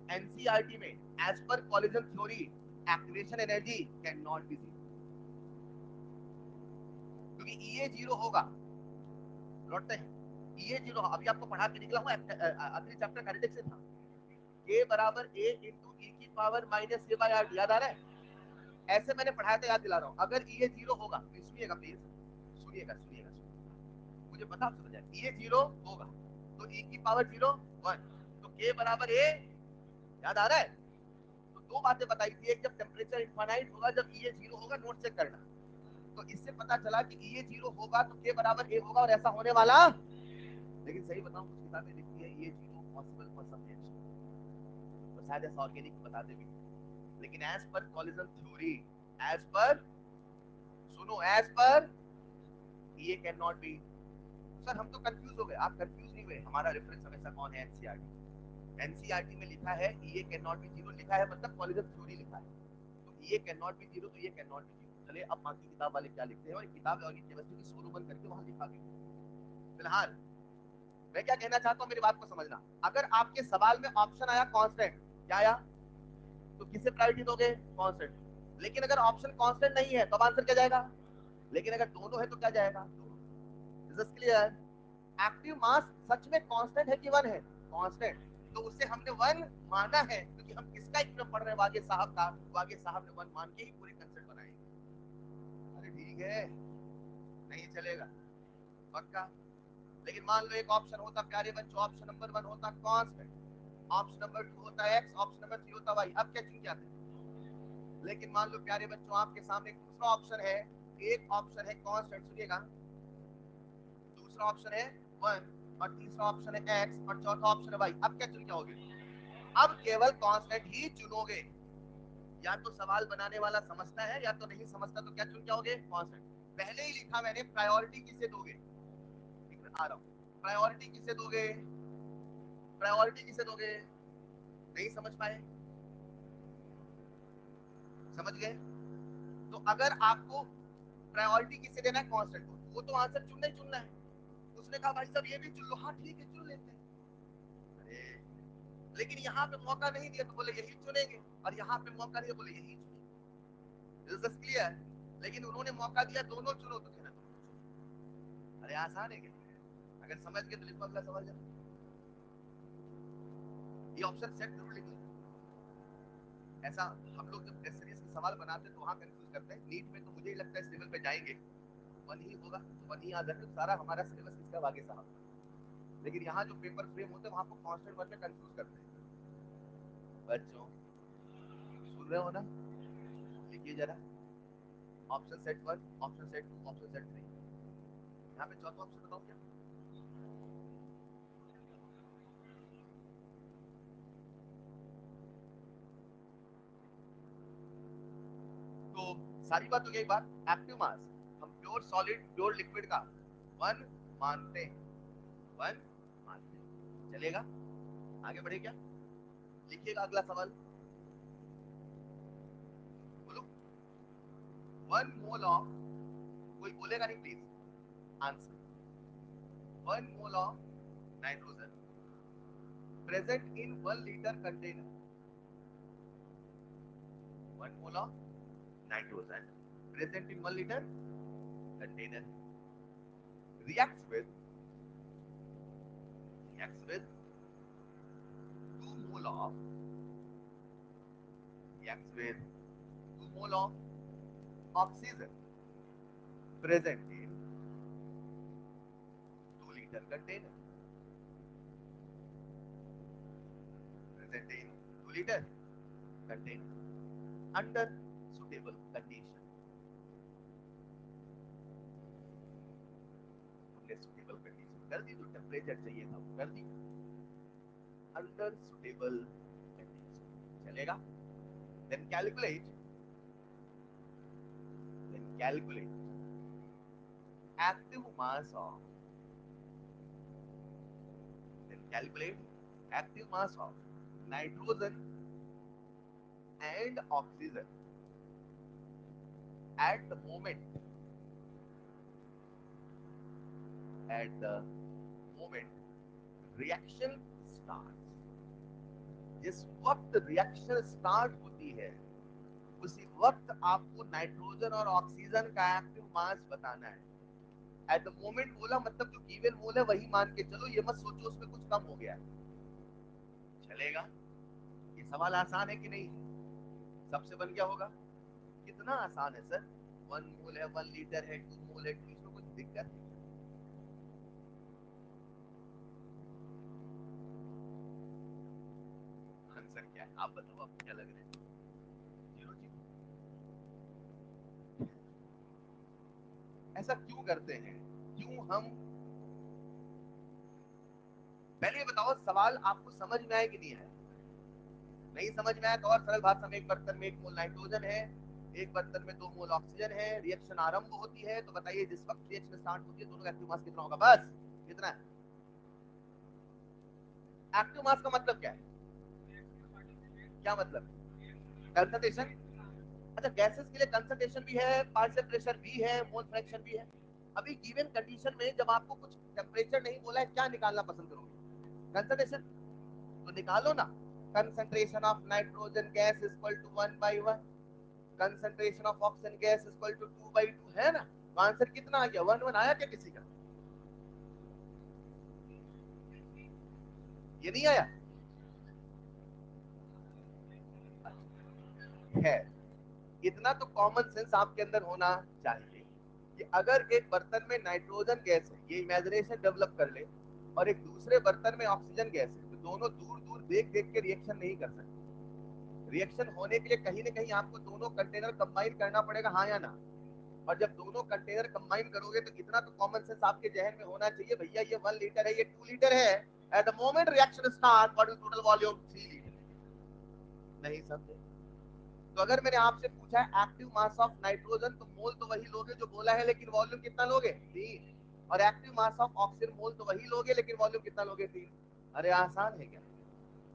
एनसीईआरटी में as per collision theory activation energy can not be zero, क्योंकि ईए जीरो होगा। लौटते हैं, ईए जीरो अभी आपको पढ़ा के निकला हूं, आखिरी चैप्टर काइनेटिक्स से था। के बराबर ए इंटू ई की power minus A by R, याद आ रहा है? ऐसे मैंने पढ़ाया था, याद दिला रहा हूं। अगर ईए जीरो होगा तो सुनिएगा प्लीज, सुनिएगा सुनिएगा, मुझे पता आप समझ जाए। ईए जीरो होगा तो ई की पावर जीरो वन, तो के बराबर ए, याद आ रहा है? तो दो बातें बताई थी, एक जब टेम्परेचर इनफाइनाइट होगा, जब ईए जीरो होगा, नोट चेक करना। तो इससे पता चला कि ईए जीरो होगा तो के बराबर ए होगा, और ऐसा होने वाला। लेकिन सही बताऊं, कुछ किताबें लिखती है E A zero possible for some reaction, तो शायद ऐसा ऑर्गेनिक बताते भी। लेकिन as per collision theory, as per, सुनो, एज पर ये कैन नॉट बी। सर हम तो कंफ्यूज हो गए, आप कंफ्यूज नहीं हुए। हमारा रेफरेंस हमेशा कौन है? एनसीईआरटी। एनसीईआरटी में लिखा है ये कैन नॉट बी जीरो, लिखा है मतलब कॉलिजन थ्योरी लिखा है। तो ये कैन नॉट बी जीरो, तो ये कैन नॉट बी जीरो। चलिए अब बाकी किताब वाले क्या लिखते हैं, और किताब ऑर्गेनिक केमिस्ट्री की सोलोमन करके वहां लिखा गया। फिलहाल मैं क्या कहना चाहता हूं, मेरी बात को समझना। अगर आपके सवाल में ऑप्शन आया कांस्टेंट, क्या आया, तो किसे प्रायोरिटी दोगे? कांस्टेंट। लेकिन अगर ऑप्शन कांस्टेंट नहीं है तो अब आंसर क्या जाएगा? लेकिन अगर दोनों है तो क्या जाएगा? Is this clear? Active mass सच में कांस्टेंट है कि वन है? कांस्टेंट। तो उससे हमने वन माना है, क्योंकि हम किसका एग्जाम पढ़ रहे हैं? वागे साहब का। वागे साहब ने वन मान के ही पूरे कंसेप्ट बनाएंगे। अरे ठीक है, नहीं चलेगा पक्का। लेकिन मान लो एक ऑप्शन होता प्यारे बच्चों, ऑप्शन नंबर वन होता कांस्टेंट, ऑप्शन नंबर टू होता एक्स, ऑप्शन नंबर थ्री होता वाई, अब क्या चुन के आते? लेकिन मान लो प्यारे बच्चों आपके सामने एक दूसरा ऑप्शन है। एक ऑप्शन है कांस्टेंट, सुनिएगा, दूसरा ऑप्शन है वन, और तीसरा ऑप्शन है एक्स, और चौथा ऑप्शन है वाई। अब क्या चुन जाओगे? अब केवल कांस्टेंट ही चुनोगे। या तो सवाल बनाने वाला समझता है या तो नहीं समझता, तो क्या चुन जाओगे? कांस्टेंट। पहले ही लिखा मैंने, प्रायोरिटी किसे दोगे? आ रहा हूं, प्रायोरिटी किसे दोगे? प्रायोरिटी किसे दोगे? नहीं समझ पाए? समझ गए? तो अगर आपको प्रायोरिटी किसे देना है? कांस्टेंट को। वो तो आंसर चुनना ही चुनना है। उसने कहा भाई साहब ये भी चुन लो, हाँ ठीक है चुन लेते हैं। अरे लेकिन यहाँ पे मौका नहीं दिया तो बोले यही चुनेंगे, और यहाँ पे मौका दिया बोले यही चुनेंगे। क्लियर? लेकिन उन्होंने मौका दिया दोनों चुनो, तो कहना दोनों चुनो। अरे आसान है क्या? अगर समझ गए तो लिखो अगला सवाल जरा। ये ऑप्शन सेट जरूर लिख लो। ऐसा हम लोग जब टेस्ट सीरीज के सवाल बनाते हैं तो वहां कंफ्यूज करते हैं। नीट में तो मुझे ही लगता है इस लेवल पे जाएंगे वन ही होगा, वन ही याद रखना सारा हमारा सिलेबस किसका? आगे साहब। लेकिन यहाँ जो पेपर फ्रेम होते हैं वहां को कांस्टेंट वन में कंफ्यूज करते हैं। बच्चों सुन रहे हो ना? लिखिए जरा, option set one, option set two, option set three. यहाँ पे चौथा ऑप्शन बताओ क्या? तो सारी बात हो गई। बात एक्टिव मास, हम प्योर सॉलिड प्योर लिक्विड का वन मानते हैं, वन मानते हैं। चलेगा? आगे बढ़े क्या? लिखिएगा अगला सवाल, बोलो। 1 मोल ऑफ, कोई बोलेगा नहीं please answer. 1 mole of nitrogen present in 1 litre container, 1 mole of nitrogen present in 1 liter container reacts with 2 mole of reacts with 2 mole of oxygen present in 2 liter container, present in 2 liter container under suitable condition. हमने suitable condition कर दी, जो temperature चाहिए था वो कर दी, under suitable condition चलेगा। then calculate active mass of nitrogen and oxygen at the moment reaction starts, जिस वक्त रिएक्शन स्टार्ट होती है उसी वक्त आपको नाइट्रोजन और ऑक्सीजन का एक्टिव मास बताना है। एट द मोमेंट बोला मतलब जो गिवन मोल है वही मान के चलो, ये मत सोचो उसमें कुछ कम हो गया। चलेगा? ये सवाल आसान है कि नहीं? सबसे बन क्या होगा? कितना आसान है सर, 1 मोल है, 1 लीटर है, 2 मोल है, इसमें कुछ दिक्कत है? आंसर क्या है आप बताओ, आपको क्या लग रहा है? 0 0। ऐसा क्यों करते हैं? क्यों हम? पहले ये बताओ सवाल आपको समझ में आया कि नहीं आया? नहीं समझ में आया तो और सरल भाषा में, एक बर्तन में 1 मोल नाइट्रोजन है, एक बर्तन में 2 मोल ऑक्सीजन है, रिएक्शन आरंभ होती है, तो बताइए जिस वक्त रिएक्शन स्टार्ट होती है दोनों का एक्टिव मास कितना होगा? बस कितना है? एक्टिव मास का मतलब क्या है? क्या मतलब? कंसंट्रेशन। अच्छा, गैसेस के लिए कंसंट्रेशन भी है, पार्शियल प्रेशर भी है, मोल फ्रैक्शन भी है। अभी गिवन कंडीशन में जब आपको कुछ टेम्परेचर नहीं बोला है, क्या निकालना पसंद करोगे? कंसंट्रेशन तो निकालो ना। Concentration of nitrogen gas equal to 1/1, concentration of oxygen gas equal to 2/2, है ना? तो आंसर कितना आ गया? 1 1 आया क्या किसी का? ये नहीं आया है? इतना तो कॉमन सेंस आपके अंदर होना चाहिए कि अगर एक बर्तन में नाइट्रोजन गैस है, ये इमेजिनेशन डेवलप कर ले, और एक दूसरे बर्तन में ऑक्सीजन गैस है, तो दोनों दूर दूर देख देख के रिएक्शन नहीं कर सकते। रिएक्शन होने के लिए कहीं ना कहीं आपको दोनों कंटेनर कंबाइन करना पड़ेगा, हाँ या ना? और जब दोनों कंटेनर कंबाइन करोगे तो इतना तो कॉमन सेंस आपके जहन में होना चाहिए, भैया ये 1 लीटर है, ये 2 लीटर है। At the moment reaction start, what is total volume? 3 litre. नहीं समझे? तो अगर मैंने आपसे पूछा है एक्टिव मास ऑफ नाइट्रोजन, तो मोल तो वही लोगे जो बोला है, लेकिन वॉल्यूम कितना लोगे? 3। और एक्टिव मास ऑफ ऑक्सीजन, मोल तो वही लोगे लेकिन वॉल्यूम कितना लोगे? 3। अरे आसान है क्या?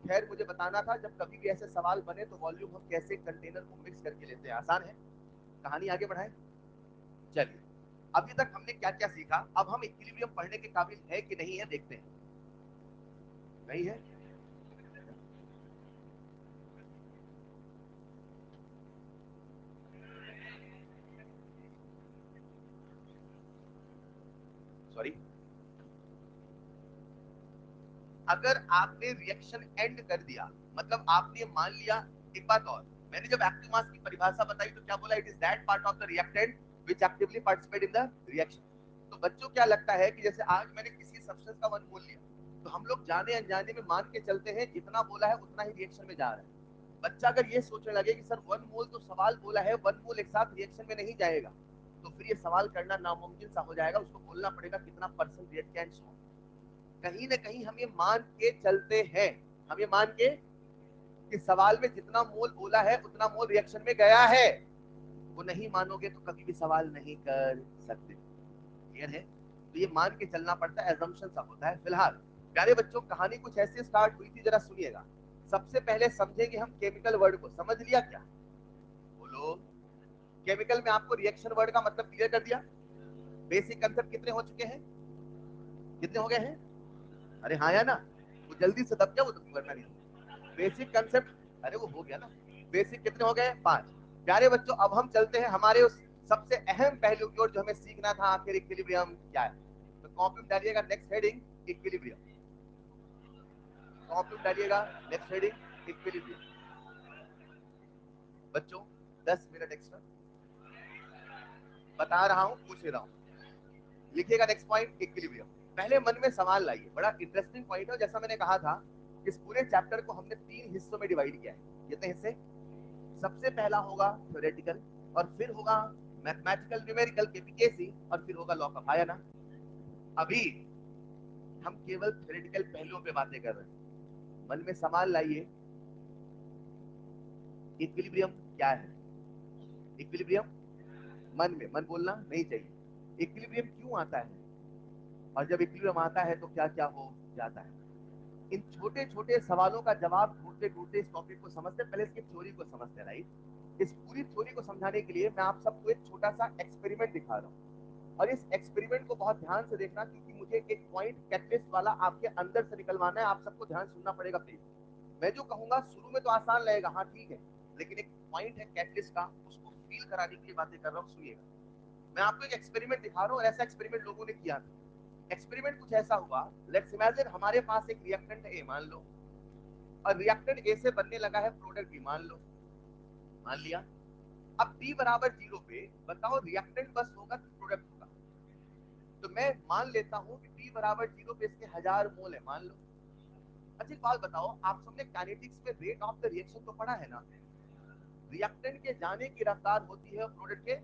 खैर मुझे बताना था, जब कभी भी ऐसे सवाल बने तो वॉल्यूम हम कैसे कंटेनर को मिक्स करके लेते हैं, आसान है। कहानी आगे बढ़ाएं। चलिए, अभी तक हमने क्या क्या सीखा, अब हम इक्विलिब्रियम पढ़ने के काबिल है कि नहीं है देखते हैं। नहीं है? सॉरी, अगर आपने रिएक्शन एंड कर दिया, मतलब आपने मान लिया, एक बात और, मैंने जब एक्टिव मास की परिभाषा बताई तो क्या बोला? It is that part of the reactant which actively participate in the reaction. तो बच्चों क्या लगता है कि जैसे आज मैंने किसी सब्सटेंस का 1 मोल लिया, तो हम लोग जाने अनजाने में मान के चलते हैं जितना बोला है उतना ही रिएक्शन में जा रहा है। बच्चा अगर ये सोचने लगे कि सर 1 मोल तो सवाल बोला है, 1 मोल एक साथ रिएक्शन में नहीं जाएगा, तो फिर ये सवाल करना नामुमकिन सा हो जाएगा। उसको बोलना पड़ेगा कितना परसेंट रिएक्टेंट्स हो। कहीं ना कहीं हम ये मान के चलते हैं, हम ये मान के कि सवाल में जितना मोल बोला है उतना मोल रिएक्शन में गया है, वो नहीं मानोगे तो कभी भी सवाल नहीं कर सकते। क्लियर है? तो ये मान के चलना पड़ता है, एजम्पशन सा होता है। फिलहाल प्यारे बच्चों, कहानी कुछ ऐसे स्टार्ट हुई थी, जरा सुनिएगा। सबसे पहले समझेंगे हम केमिकल वर्ड को। समझ लिया क्या? बोलो। केमिकल में आपको रिएक्शन वर्ड का मतलब क्लियर कर दिया। बेसिक कंसेप्ट कितने हो चुके हैं? कितने हो गए हैं? अरे हाँ या ना? वो जल्दी से दब गया, वो तो वरना नहीं। बेसिक कंसेप्ट, अरे वो हो गया ना। बेसिक कितने हो गए? 5। प्यारे बच्चों, अब हम चलते हैं हमारे उस सबसे अहम पहलू की ओर जो हमें सीखना था, आखिर इक्विलिब्रियम क्या है। तो कॉपी में डालिएगा नेक्स्ट हेडिंग इक्विलिब्रियम। कॉपी में डालिएगा नेक्स्ट हेडिंग इक्विलिब्रियम। बच्चों 10 मिनट एक्स्ट्रा बता रहा हूं, पूछ रहा हूं। लिखिएगा नेक्स्ट पॉइंट इक्विलिब्रियम। पहले मन में सवाल लाइए, बड़ा इंटरेस्टिंग पॉइंट है। जैसा मैंने कहा था, इस पूरे चैप्टर को हमने 3 हिस्सों में डिवाइड किया है। कितने हिस्से? सबसे पहला होगा थ्योरेटिकल, और फिर होगा मैथमेटिकल न्यूमेरिकल केपीकेसी, और फिर होगा लॉ ऑफ आया ना। अभी हम केवल थ्योरेटिकल पहलुओं पे बातें कर रहे हैं। मन में सवाल लाइए, इक्विलिब्रियम क्या है? इक्विलिब्रियम मन बोलना नहीं चाहिए। इक्विलिब्रियम क्यों आता है, और जब इक्विलिब्रियम आता है तो क्या क्या हो जाता है? इन छोटे छोटे सवालों का जवाब ढूंढते ढूंढते इस टॉपिक को समझते, पहले इसकी थ्योरी को समझते हैं, राइट। इस पूरी थ्योरी को समझाने के लिए मैं आप सबको एक छोटा सा एक्सपेरिमेंट दिखा रहा हूँ, और इस एक्सपेरिमेंट को बहुत ध्यान से देखना, क्योंकि मुझे एक पॉइंट कैटलिस्ट वाला आपके अंदर से निकलवाना है। आप सबको ध्यान सुनना पड़ेगा प्लीज। मैं जो कहूंगा शुरू में तो आसान लगेगा, हाँ ठीक है, लेकिन एक पॉइंट है कैटलिस्ट का, उसको फील कराने के लिए बातें कर रहा हूँ, सुनिएगा। मैं आपको एक एक्सपेरिमेंट दिखा रहा हूँ, और ऐसा एक्सपेरिमेंट लोगों ने किया था। एक्सपेरिमेंट कुछ ऐसा हुआ, लेट्स इमेजिन हमारे पास एक रिएक्टेंट ए मान लो, और रिएक्टेंट ए से बनने लगा है प्रोडक्ट बी मान लो। मान लिया। अब t बराबर 0 पे बताओ रिएक्टेंट बस होगा कि प्रोडक्ट होगा? तो मैं मान लेता हूं कि t बराबर 0 पे इसके 1000 मोल है मान लो। अच्छा एक बात बताओ, आप सबने काइनेटिक्स में रेट ऑफ द रिएक्शन तो पढ़ा है ना? रिएक्टेंट के जाने की रफ्तार होती है प्रोडक्ट के,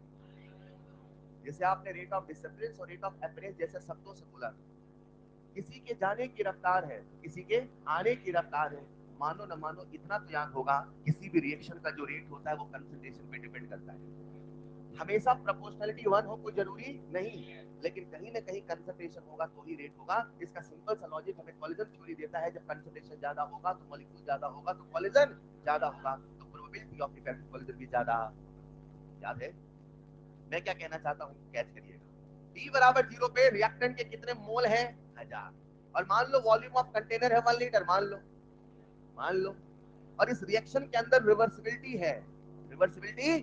जैसे आपने रेट ऑफ डिसअपियरेंस और रेट ऑफ अपीयरेंस जैसे शब्दों से बोला था। किसी के जाने की रफ्तार है, किसी के आने की रफ्तार है। मानो न मानो इतना तो याद होगा, किसी भी रिएक्शन का जो रेट होता है वो कंसंट्रेशन पे डिपेंड करता है। हमेशा प्रोपोर्शनलिटी 1 हो कोई जरूरी नहीं, लेकिन कहीं ना कहीं कंसंट्रेशन होगा तो ही रेट होगा। इसका सिंपल सा लॉजिक हमें कॉलिजन थ्योरी देता है। जब कंसंट्रेशन ज्यादा होगा तो मॉलिक्यूल ज्यादा होगा, तो कॉलिजन ज्यादा होगा, तो प्रोबेबिलिटी ऑफ इफेक्टिव कॉलिजन भी ज्यादा। याद है मैं क्या कहना चाहता हूँ? कैच करिएगा। t बराबर 0 पे रिएक्टेंट के कितने मोल है? 1000। और मान लो वॉल्यूम ऑफ कंटेनर है 1 लीटर, मान लो। और इस रिएक्शन के अंदर रिवर्सिबिलिटी है। रिवर्सिबिलिटी,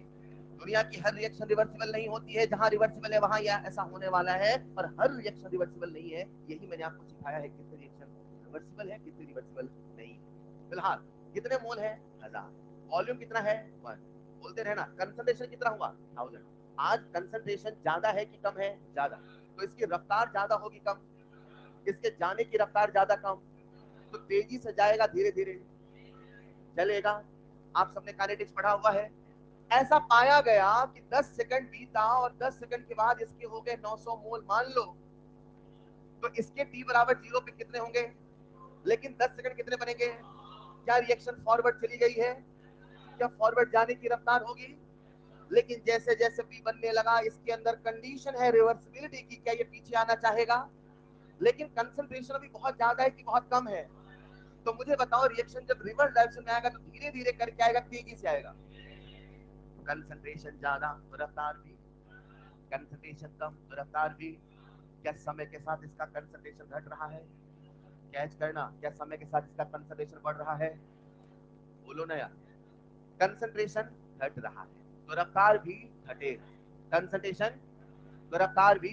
दुनिया की हर रिएक्शन रिवर्सिबल नहीं होती है। जहां रिवर्सिबल है वहां यह ऐसा होने वाला है, और हर रिएक्शन रिवर्सिबल नहीं है। यही मैंने आपको सिखाया है, कितने रिएक्शन रिवर्सिबल है, कितने रिवर्सिबल नहीं है। फिलहाल कितने मोल है? 1000। वॉल्यूम कितना है? 1। बोलते रहना। कंसंट्रेशन कितना हुआ? 1000। आज कंसंट्रेशन ज्यादा है कि कम है? ज्यादा। तो इसकी रफ्तार ज्यादा होगी कम? इसके जाने की रफ्तार ज्यादा कम? तो तेजी से जाएगा धीरे धीरे चलेगा। आप सबने काइनेटिक्स पढ़ा हुआ है। ऐसा पाया गया कि 10 सेकंड बीता, और 10 सेकंड के बाद इसके हो गए 900 मोल मान लो। तो इसके t बराबर 0 पे कितने होंगे? लेकिन 10 सेकंड कितने बनेंगे? क्या रिएक्शन फॉरवर्ड चली गई है? क्या फॉरवर्ड जाने की रफ्तार होगी? लेकिन जैसे जैसे p बनने लगा, इसके अंदर कंडीशन है रिवर्सिबिलिटी की, क्या ये पीछे आना चाहेगा? लेकिन कंसंट्रेशन अभी बहुत ज्यादा है कि बहुत कम है? तो मुझे बताओ, रिएक्शन जब रिवर्स डायरेक्शन में आएगा तो धीरे धीरे करके आएगा, तेजी से आएगा? कंसंट्रेशन ज्यादा तो रफ्तार भी, कंसंट्रेशन कम तो रफ्तार भी। क्या समय के साथ इसका कंसंट्रेशन घट रहा है? कैच करना, क्या समय के साथ इसका कंसंट्रेशन बढ़ रहा है? बोलो ना यार। कंसंट्रेशन घट रहा है तो रफ्तार भी घटेगा। कंसंट्रेशन तो रफ्तार भी,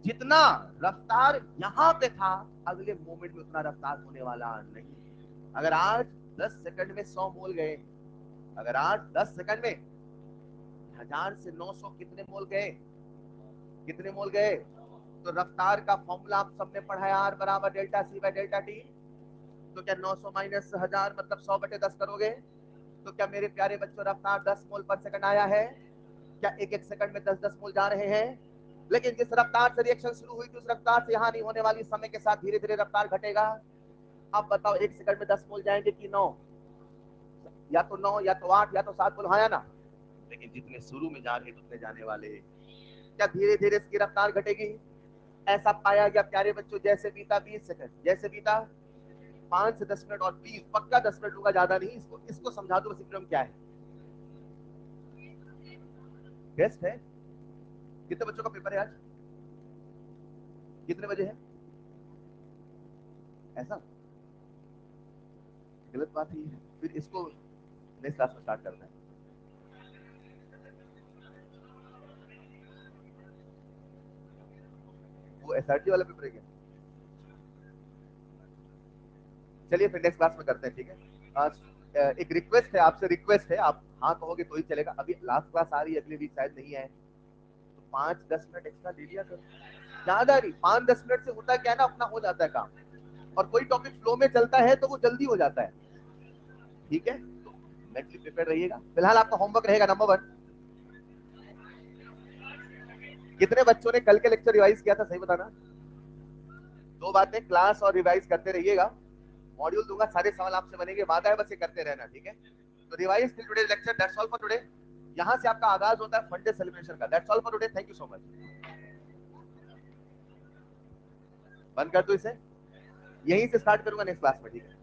जितना रफ्तार यहाँ पे था अगले मोमेंट में उतना रफ्तार होने वाला नहीं। अगर आज 10 सेकंड में 100 मोल गए, अगर आज 10 सेकंड में 1000 से 900 कितने मोल गए? कितने मोल गए? तो रफ्तार का फॉर्मूला आप सबने पढ़ा है, R बराबर delta C by delta T. तो क्या 900 माइनस 1000 मतलब 100 बटे 10 करोगे? तो क्या मेरे प्यारे बच्चों रफ्तार 10 मोल पर सेकंड आया है? क्या एक एक सेकंड में 10-10 मोल जा रहे हैं? लेकिन जिस रफ्तार से रिएक्शन शुरू हुई थी उस रफ्तार से यहाँ नहीं होने वाली। समय के साथ धीरे धीरे रफ्तार घटेगा। अब बताओ एक सेकंड में 10 मोल जाएंगे कि 9? या तो 9 या तो 8 या तो 7 मोल, हाँ या ना? लेकिन जितने शुरू में जा रहे उतने जाने वाले। क्या धीरे धीरे इसकी रफ्तार घटेगी? ऐसा पाया गया प्यारे बच्चों, जैसे बीता 20 सेकंड, जैसे बीता 5 से 10 मिनट और प्लीज पक्का 10 मिनट लूंगा, ज्यादा नहीं। इसको समझा दो सिंड्रोम क्या है। टेस्ट है। कितने बच्चों का पेपर है आज? कितने बजे है? ऐसा गलत बात ही है। फिर इसको नेक्स्ट क्लास में स्टार्ट करना है। वो एसआरटी वाला पेपर है क्या? चलिए फिर नेक्स्ट क्लास में करते हैं, ठीक है। एक रिक्वेस्ट है आपसे, रिक्वेस्ट है, आप हाँ कहोगे तो ही चलेगा। अभी लास्ट क्लास आ रही है, अगले वीक शायद नहीं है, तो 5-10 मिनट एक्स्ट्रा दे दिया करो। ज्यादा नहीं, 5-10 मिनट से होता क्या है ना, अपना हो जाता है काम। और कोई टॉपिक फ्लो में चलता है तो वो जल्दी हो जाता है, ठीक है। तो मेंटली प्रिपेयर रहिएगा। फिलहाल आपका होमवर्क रहेगा नंबर 1, कितने बच्चों ने कल के लेक्चर रिवाइज किया था, सही बताना। 2 बातें, क्लास और रिवाइज करते रहिएगा। मॉड्यूल दूंगा, सारे सवाल आपसे बनेंगे, वादा है, बस ये करते रहना, ठीक है। तो revise till today lecture, that's all for today. यहां से आपका आगाज होता है फंडे सेलिब्रेशन का। That's all for today, thank you so much. बंद कर दो इसे, यहीं से स्टार्ट करूंगा नेक्स्ट क्लास में, ठीक है।